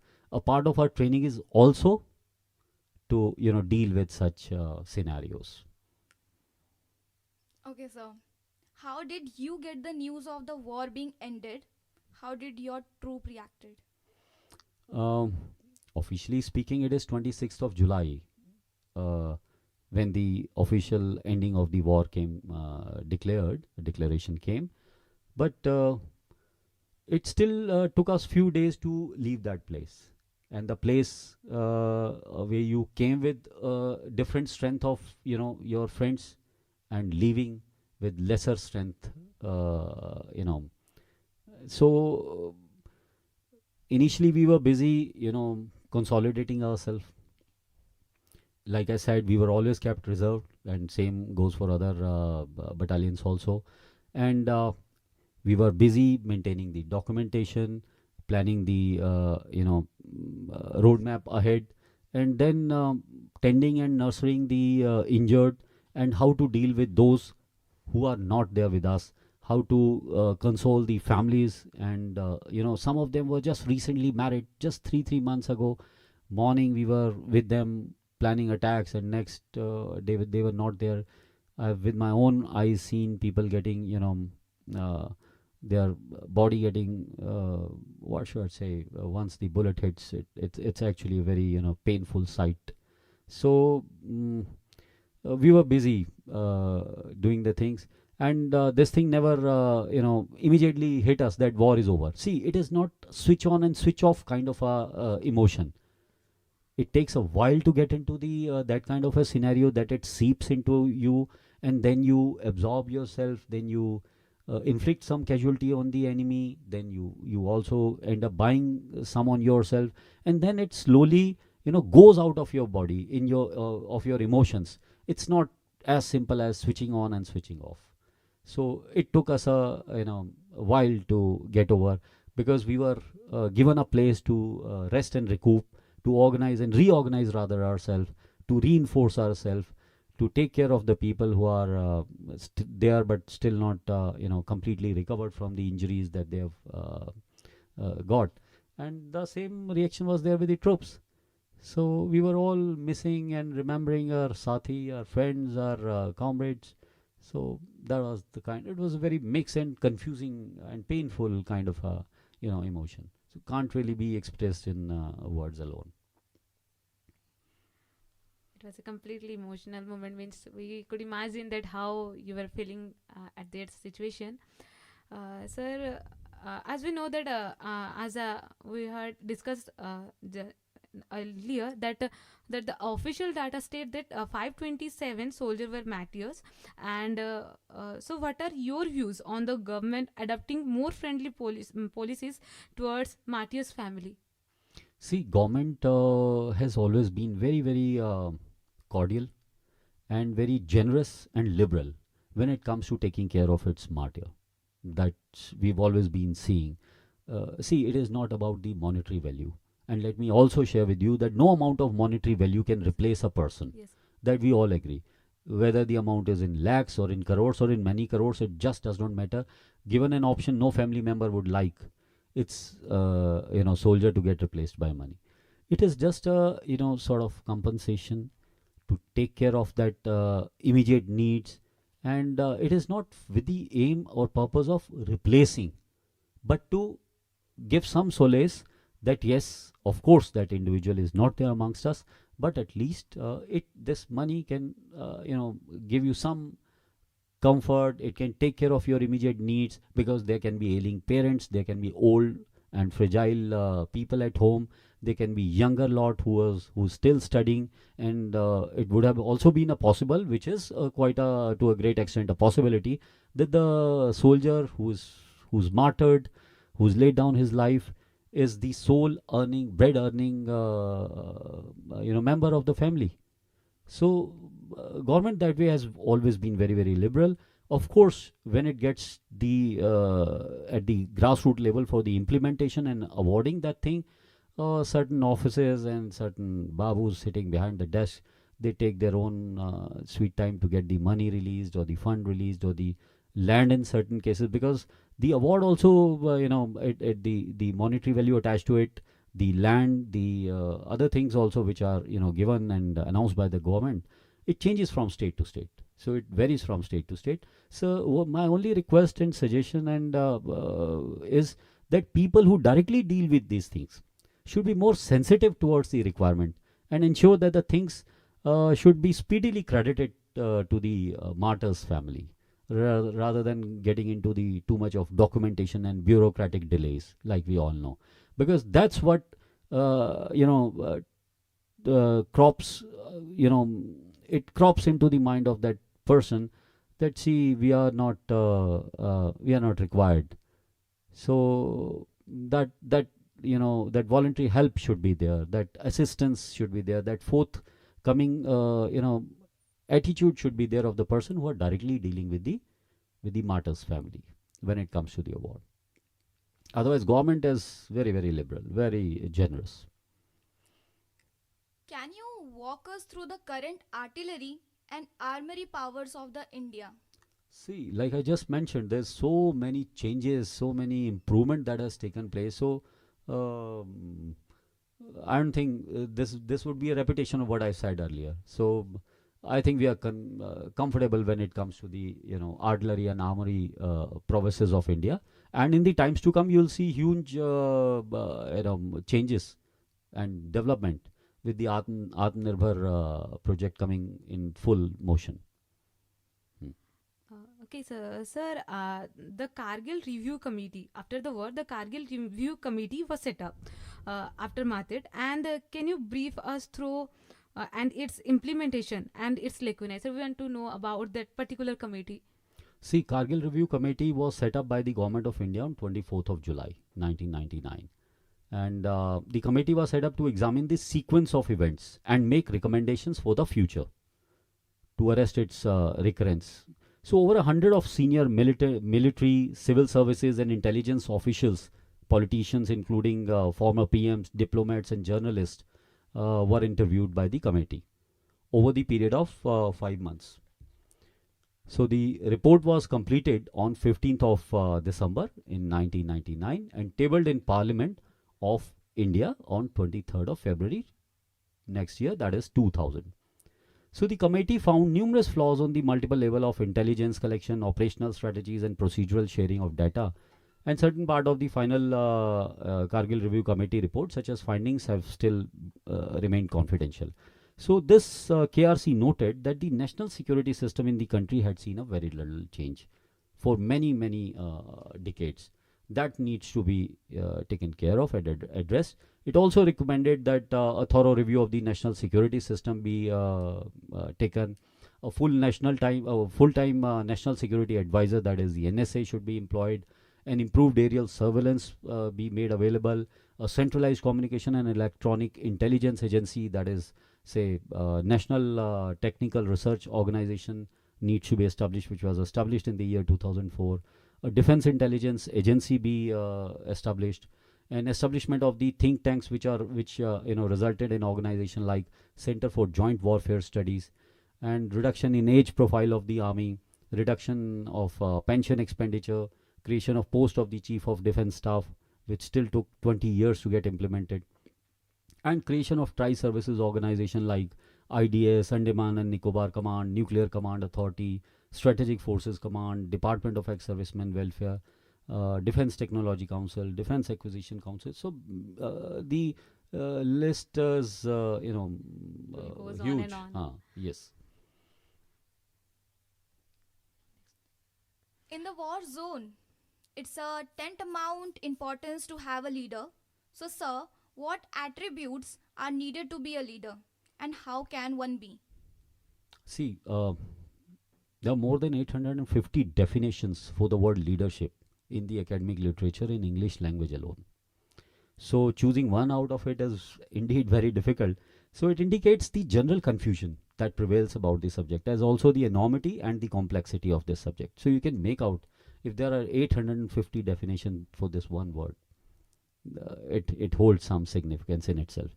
part of our training is also to deal with such scenarios. Okay, sir. How did you get the news of the war being ended? How did your troop reacted? Officially speaking, it is 26th of July when the official ending of the war came declaration came. But it still took us few days to leave that place. And the place where you came with different strength of your friends and leaving with lesser strength, So initially we were busy, consolidating ourselves. Like I said, we were always kept reserved, and same goes for other battalions also. And we were busy maintaining the documentation, planning the roadmap ahead, and then tending and nurturing the injured, and how to deal with those who are not there with us, how to console the families. And some of them were just recently married, just three months ago. Morning we were with them planning attacks, and next they were not there. I've with my own eyes seen people getting their body getting what should I say, once the bullet hits it, it's actually a very painful sight. So we were busy doing the things, and this thing never immediately hit us that war is over. See, it is not switch on and switch off kind of a emotion. It takes a while to get into the that kind of a scenario, that it seeps into you, and then you absorb yourself, then you inflict some casualty on the enemy, then you also end up buying some on yourself, and then it slowly goes out of your body in your of your emotions. It's not as simple as switching on and switching off. So it took us a while to get over, because we were given a place to rest and recoup, to organize and reorganize rather ourselves, to reinforce ourselves, to take care of the people who are there but still not completely recovered from the injuries that they have got. And the same reaction was there with the troops. So we were all missing and remembering our sathi, our friends, our comrades. So that was the kind. It was a very mixed and confusing and painful kind of emotion. So can't really be expressed in words alone. It was a completely emotional moment. Means we could imagine that how you were feeling at that situation. Sir, as we know that as we had discussed earlier that the official data state that 527 soldiers were martyrs. And so, what are your views on the government adopting more friendly policies towards martyrs' family? See, government has always been very, very cordial and very generous and liberal when it comes to taking care of its martyr. That we've always been seeing. See, it is not about the monetary value. And let me also share with you that no amount of monetary value can replace a person. Yes. That we all agree. Whether the amount is in lakhs or in crores or in many crores, it just does not matter. Given an option, no family member would like its soldier to get replaced by money. It is just a sort of compensation to take care of that immediate needs, and it is not with the aim or purpose of replacing, but to give some solace that yes, of course, that individual is not there amongst us, but at least this money can give you some comfort. It can take care of your immediate needs, because there can be ailing parents, there can be old and fragile people at home, there can be younger lot who's still studying, and it would have also been a possible, which is quite to a great extent a possibility, that the soldier who's martyred, who's laid down his life, is the sole bread earning member of the family. So government that way has always been very, very liberal. Of course, when it gets the at the grassroots level for the implementation and awarding that thing, certain offices and certain babus sitting behind the desk, they take their own sweet time to get the money released or the fund released or the land in certain cases, because the award also the monetary value attached to it, the land, the other things also which are given and announced by the government, it changes from state to state. So it varies from state to state. So my only request and suggestion and is that people who directly deal with these things should be more sensitive towards the requirement and ensure that the things should be speedily credited to the martyr's family, rather than getting into the too much of documentation and bureaucratic delays, like we all know, because that's what crops it crops into the mind of that person, that see, we are not required. So that that voluntary help should be there, that assistance should be there, that forthcoming attitude should be there of the person who are directly dealing with the martyr's family when it comes to the award. Otherwise, government is very, very liberal, very generous. Can you walk us through the current artillery and armory powers of the India? See, like I just mentioned, there's so many changes, so many improvement that has taken place. So I don't think this would be a repetition of what I said earlier. So I think we are comfortable when it comes to the artillery and armory prowesses of India. And in the times to come, you'll see huge changes and development with the Atmanirbhar project coming in full motion. Okay, sir. Sir, the Kargil Review Committee, after the war, the Kargil Review Committee was set up after Matit. And can you brief us through and its implementation and its lacunae? So we want to know about that particular committee. See, Kargil Review Committee was set up by the Government of India on 24th of July, 1999. And the committee was set up to examine the sequence of events and make recommendations for the future to arrest its recurrence. So over 100 of senior military, civil services and intelligence officials, politicians including former PMs, diplomats and journalists were interviewed by the committee over the period of 5 months. So the report was completed on 15th of December in 1999 and tabled in Parliament of India on 23rd of February next year, that is 2000. So the committee found numerous flaws on the multiple level of intelligence collection, operational strategies and procedural sharing of data. And certain part of the final Kargil Review Committee report, such as findings, have still remained confidential. So this KRC noted that the national security system in the country had seen a very little change for many, many decades. That needs to be taken care of and addressed. It also recommended that a thorough review of the national security system be taken. A full-time national security advisor, that is the NSA, should be employed. An improved aerial surveillance be made available. A centralized communication and electronic intelligence agency, that is, say, National Technical Research Organization, needs to be established, which was established in the year 2004. A defense intelligence agency be established. And establishment of the think tanks which resulted in organization like Center for Joint Warfare Studies, and reduction in age profile of the army, reduction of pension expenditure, creation of post of the Chief of Defence Staff, which still took 20 years to get implemented, and creation of tri-services organization like IDS, Andaman and Nicobar Command, Nuclear Command Authority, Strategic Forces Command, Department of Ex-Servicemen Welfare, Defense Technology Council, Defense Acquisition Council. So the list is, goes on huge. and on. Yes. In the war zone, it's a tantamount importance to have a leader. So, sir, what attributes are needed to be a leader, and how can one be? See, there are more than 850 definitions for the word leadership in the academic literature in English language alone. So choosing one out of it is indeed very difficult. So it indicates the general confusion that prevails about the subject, as also the enormity and the complexity of this subject. So you can make out, if there are 850 definitions for this one word, it holds some significance in itself.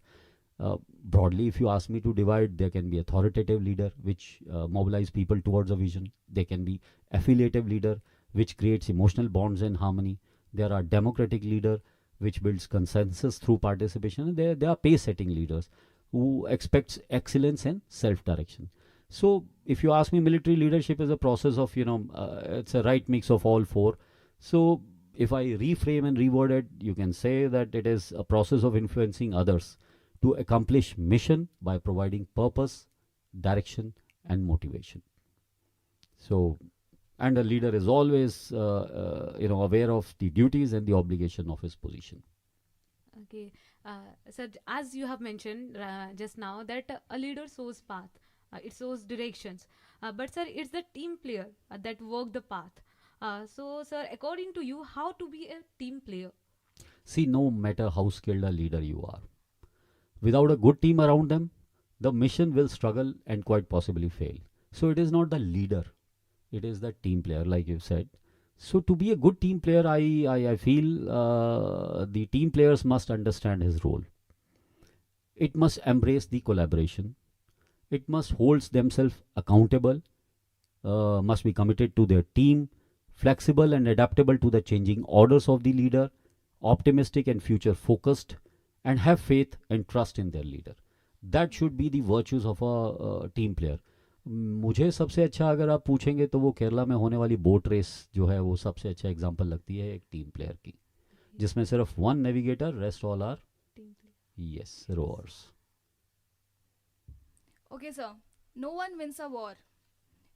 Broadly, if you ask me to divide, there can be authoritative leader, which mobilize people towards a vision. There can be affiliative leader, which creates emotional bonds and harmony. There are democratic leader, which builds consensus through participation. And there are pace-setting leaders who expects excellence and self-direction. So if you ask me, military leadership is a process of, it's a right mix of all four. So if I reframe and reword it, you can say that it is a process of influencing others to accomplish mission by providing purpose, direction, and motivation. So, and a leader is always, aware of the duties and the obligation of his position. Okay. Sir, as you have mentioned just now, that a leader shows path, it shows directions. But sir, it's the team player that work the path. So, sir, according to you, how to be a team player? See, no matter how skilled a leader you are, without a good team around them, the mission will struggle and quite possibly fail. So it is not the leader, it is the team player, like you said. So to be a good team player, I feel the team players must understand his role. It must embrace the collaboration. It must hold themselves accountable, must be committed to their team, flexible and adaptable to the changing orders of the leader, optimistic and future focused, and have faith and trust in their leader. That should be the virtues of a team player. मुझे सबसे अच्छा अगर आप पूछेंगे तो वो केरला में होने वाली बोट रेस जो है वो सबसे अच्छा एग्जांपल लगती है एक टीम प्लेयर की, जिसमें सिर्फ one navigator, rest all are yes rowers. Okay, sir. No one wins a war.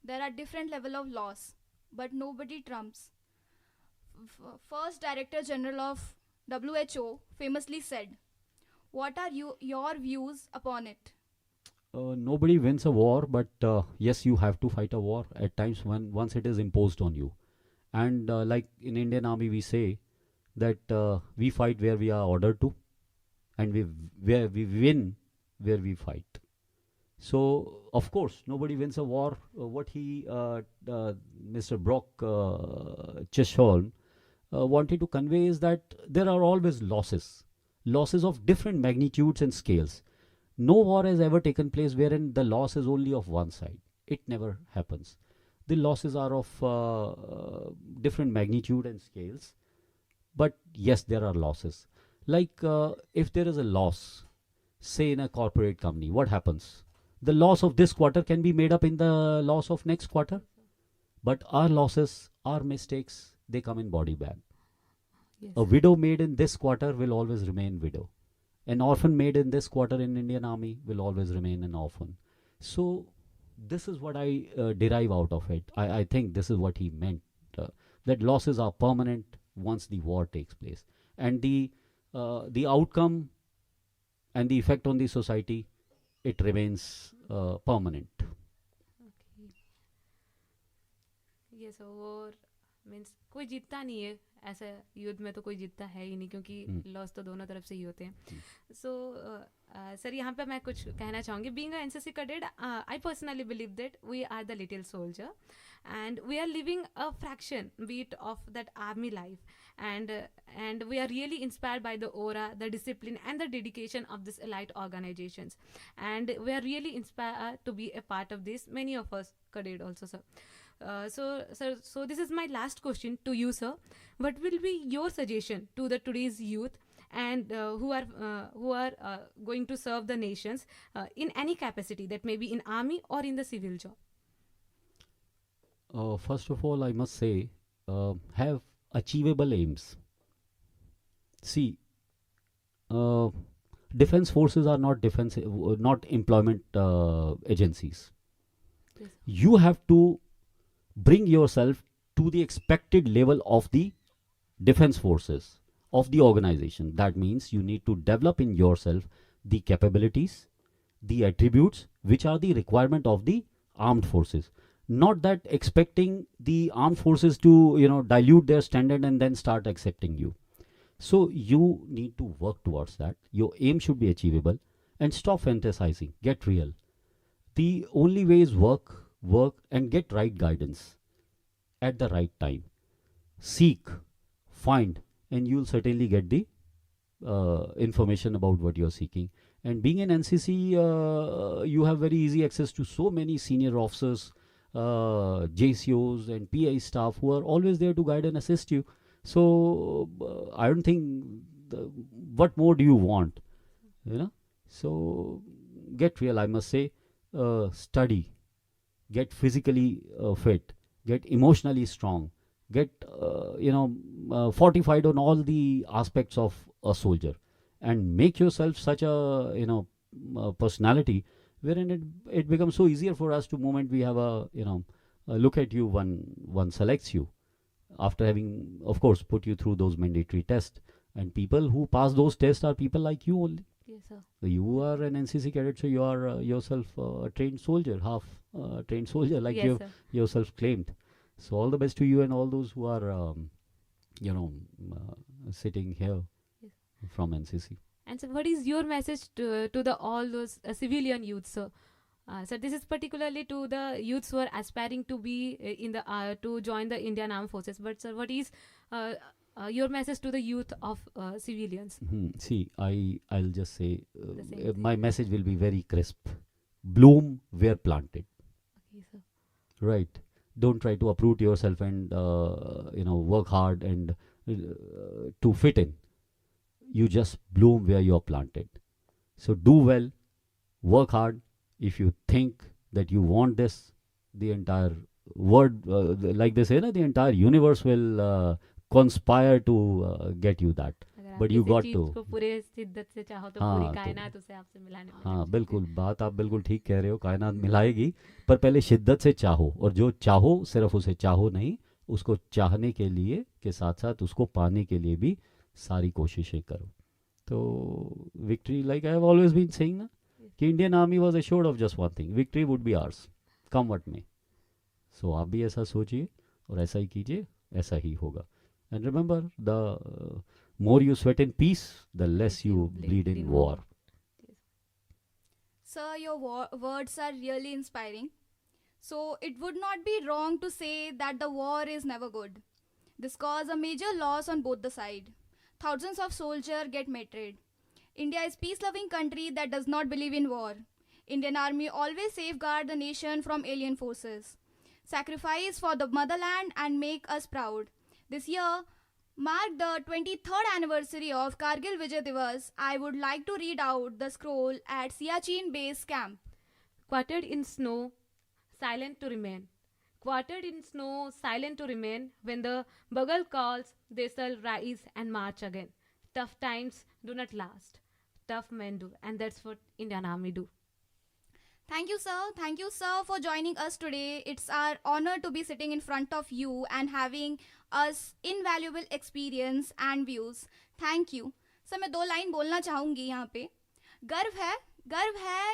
There are different level of loss, but nobody trumps. First Director General of WHO famously said, "What are your views upon it?" Nobody wins a war, but yes, you have to fight a war at times once it is imposed on you. And like in Indian Army, we say that we fight where we are ordered to, and we win where we fight. So of course, nobody wins a war. What Mr. Brock Chisholm wanted to convey is that there are always losses of different magnitudes and scales. No war has ever taken place wherein the loss is only of one side. It never happens. The losses are of different magnitude and scales. But yes, there are losses. Like if there is a loss, say in a corporate company, what happens? The loss of this quarter can be made up in the loss of next quarter. But our losses, our mistakes, they come in body bag. Yes. A widow made in this quarter will always remain widow. An orphan made in this quarter in Indian Army will always remain an orphan. So this is what I derive out of it. I think this is what he meant. That losses are permanent, once the war takes place, and the outcome and the effect on the society, it remains permanent. ये सब और means कोई जीतता नहीं है ऐसा युद्ध में, तो कोई जीतता है ही नहीं क्योंकि लॉस तो दोनों तरफ से ही होते हैं. सो सर यहाँ पे मैं कुछ कहना चाहूँगी. Being a NCC cadet, I personally believe that we are the little soldier and we are living a fraction bit of that army life, and we are really inspired by the aura, the discipline and the dedication of this elite organizations, and we are really inspired to be a part of this, many of us cadet also, sir. So this is my last question to you, sir. What will be your suggestion to the today's youth and who are going to serve the nations in any capacity, that may be in army or in the civil job? First of all, I must say, have achievable aims. See, defense forces are not not employment agencies. Yes. You have to bring yourself to the expected level of the defense forces of the organization. That means you need to develop in yourself the capabilities, the attributes which are the requirement of the armed forces. Not that expecting the armed forces to dilute their standard and then start accepting you. So you need to work towards that. Your aim should be achievable, and stop fantasizing. Get real. The only way is work and get right guidance at the right time. Seek, find, and you'll certainly get the information about what you're seeking. And being an NCC, you have very easy access to so many senior officers, JCOs and PI staff who are always there to guide and assist you. So I don't think what more do you want, So get real, I must say. Study, get physically fit, get emotionally strong, get fortified on all the aspects of a soldier, and make yourself such a personality wherein it becomes so easier for us to moment we have a look at you when one selects you after having, of course, put you through those mandatory tests. And people who pass those tests are people like you only. Yes, sir. You are an NCC cadet, so you are yourself a trained soldier, half trained soldier, like Yes, you sir. yourself claimed. So all the best to you and all those who are sitting here Yes. from NCC. And so what is your message to all those civilian youths, sir? Sir, this is particularly to the youths who are aspiring to be in the to join the Indian Armed Forces. But sir, what is your message to the youth of civilians? See, I'll just say The same my message will be very crisp. Bloom where planted. Okay, sir. Right. Don't try to uproot yourself and work hard and to fit in. You just bloom where you're planted. So do well, work hard. If you think that you want this, the entire world, like they say, the entire universe will conspire to get you that. अगर But आप you किसी got चीज to. को पूरे शिद्दत से चाहो तो हाँ, पूरी तो- कायनात उसे आपसे मिलाने में हाँ लग बिल्कुल, बात आप बिल्कुल ठीक कह रहे हो. कायनात मिलाएगी, पर पहले शिद्दत से चाहो, और जो चाहो सिर्फ उसे चाहो नहीं, उसको चाहने के लिए के साथ साथ उसको पाने के लिए भी सारी कोशिशें करो. तो victory, like I have always been saying ना, कि Indian army was assured of just one thing, victory would be ours, come what may. So आप भी ऐसा सोचिए और ऐसा ही कीजिए, ऐसा ही होगा. And remember, the more you sweat in peace, the less you bleed in war. Sir, your words are really inspiring. So, it would not be wrong to say that the war is never good. This caused a major loss on both the sides. Thousands of soldiers get martyred. India is a peace-loving country that does not believe in war. Indian Army always safeguard the nation from alien forces. Sacrifice for the motherland and make us proud. This year marked the 23rd anniversary of Kargil Vijay Diwas. I would like to read out the scroll at Siachen Base Camp. Quartered in snow, silent to remain. Quartered in snow, silent to remain. When the bugle calls, they shall rise and march again. Tough times do not last. Tough men do. And that's what Indian Army do. Thank you, sir. Thank you, sir, for joining us today. It's our honor to be sitting in front of you and having us invaluable experience and views. Thank you. Sir मैं 2 line बोलना चाहूँगी यहाँ पे. गर्व है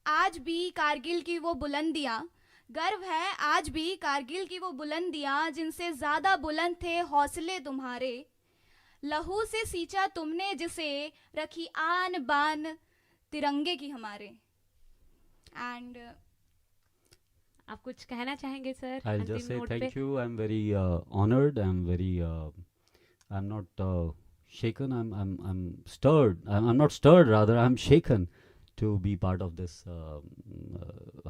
आज भी कारगिल की वो बुलंदियाँ, गर्व है आज भी कारगिल की वो बुलंदियाँ जिनसे ज़्यादा बुलंद थे हौसले तुम्हारे. लहू से सींचा तुमने जिसे, रखी आन बान तिरंगे की हमारे. एंड आप कुछ कहना चाहेंगे सर? I'll अंतिम just say नोट पे? thank you. I'm very honored. I'm not shaken. I'm stirred. I'm not stirred. Rather, I'm shaken to be part of this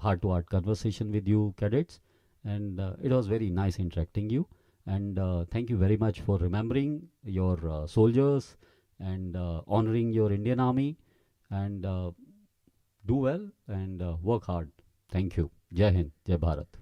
heart-to-heart conversation with you, cadets. And it was very nice interacting you. And thank you very much for remembering your soldiers and honoring your Indian Army. And do well and work hard. Thank you. Jai Hind, Jai Bharat.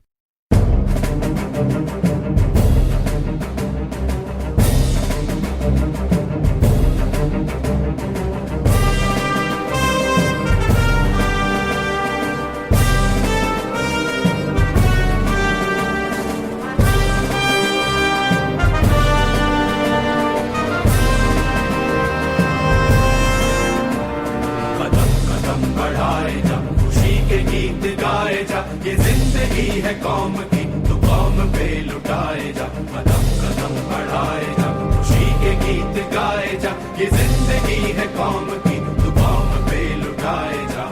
कदम कदम बढ़ाए जा, खुशी के गीत गाए जा, ये जिंदगी है कौम की, तू कौम पे लुटाए जा. कदम कदम बढ़ाए जा, खुशी के गीत गाए जा, ये जिंदगी है कौम की, तू कौम पे लुटाए जा.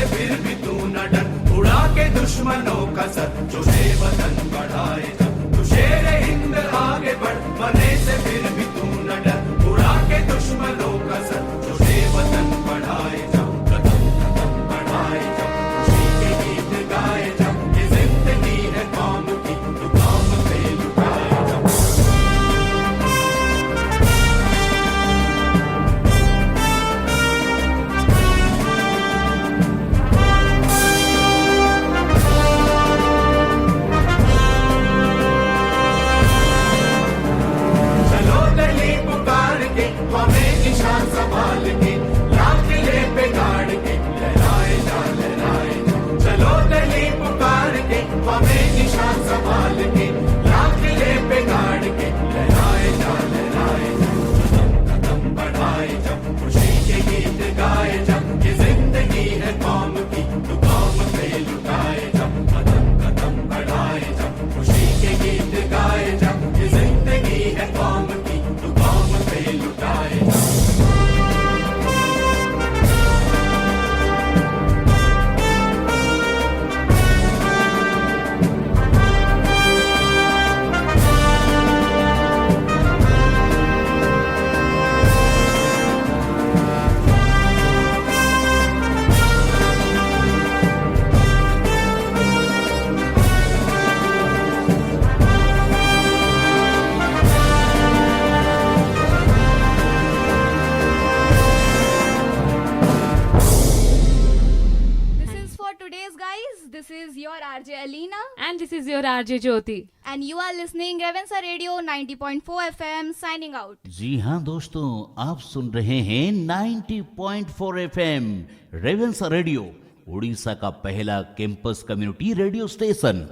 फिर भी तू न डर, उड़ा के दुश्मनों का सर, जो से वतन बढ़ाए जा. तू शेर हिंद आगे बढ़, मरने से फिर भी तू न डर, उड़ा के दुश्मनों का सर, जो से वतन बढ़ाए जा. कदम कदम बढ़ाए जा, खुशी के गीत गाए जा, ये जिंदगी है कौम की, तू कौम पे लुटाए जा. हमें निशान संभाल के, लाल किले पे गाड़ के, लहराए जा लहराए जा. चलो दिल्ली पुकार के, हमें निशान संभाल के, लाल किले पे गाड़ के, लहराए जा लहराए जा. कदम कदम बढ़ाए जा, खुशी के गीत गाए जा, ये जिंदगी है कौम की, तू कौम पे लुटाए जा. कदम कदम बढ़ाए जा, खुशी के गीत गाए जा, ये जिंदगी है कौम की, तू कौम पे लुटाए जा. This is your RJ Alina. And this is your RJ Jyoti. And you are listening Ravenshaw Radio 90.4 FM signing out. जी हाँ दोस्तों, आप सुन रहे हैं 90.4 FM रेवेंसा रेडियो, उड़ीसा का पहला कैंपस कम्युनिटी रेडियो स्टेशन.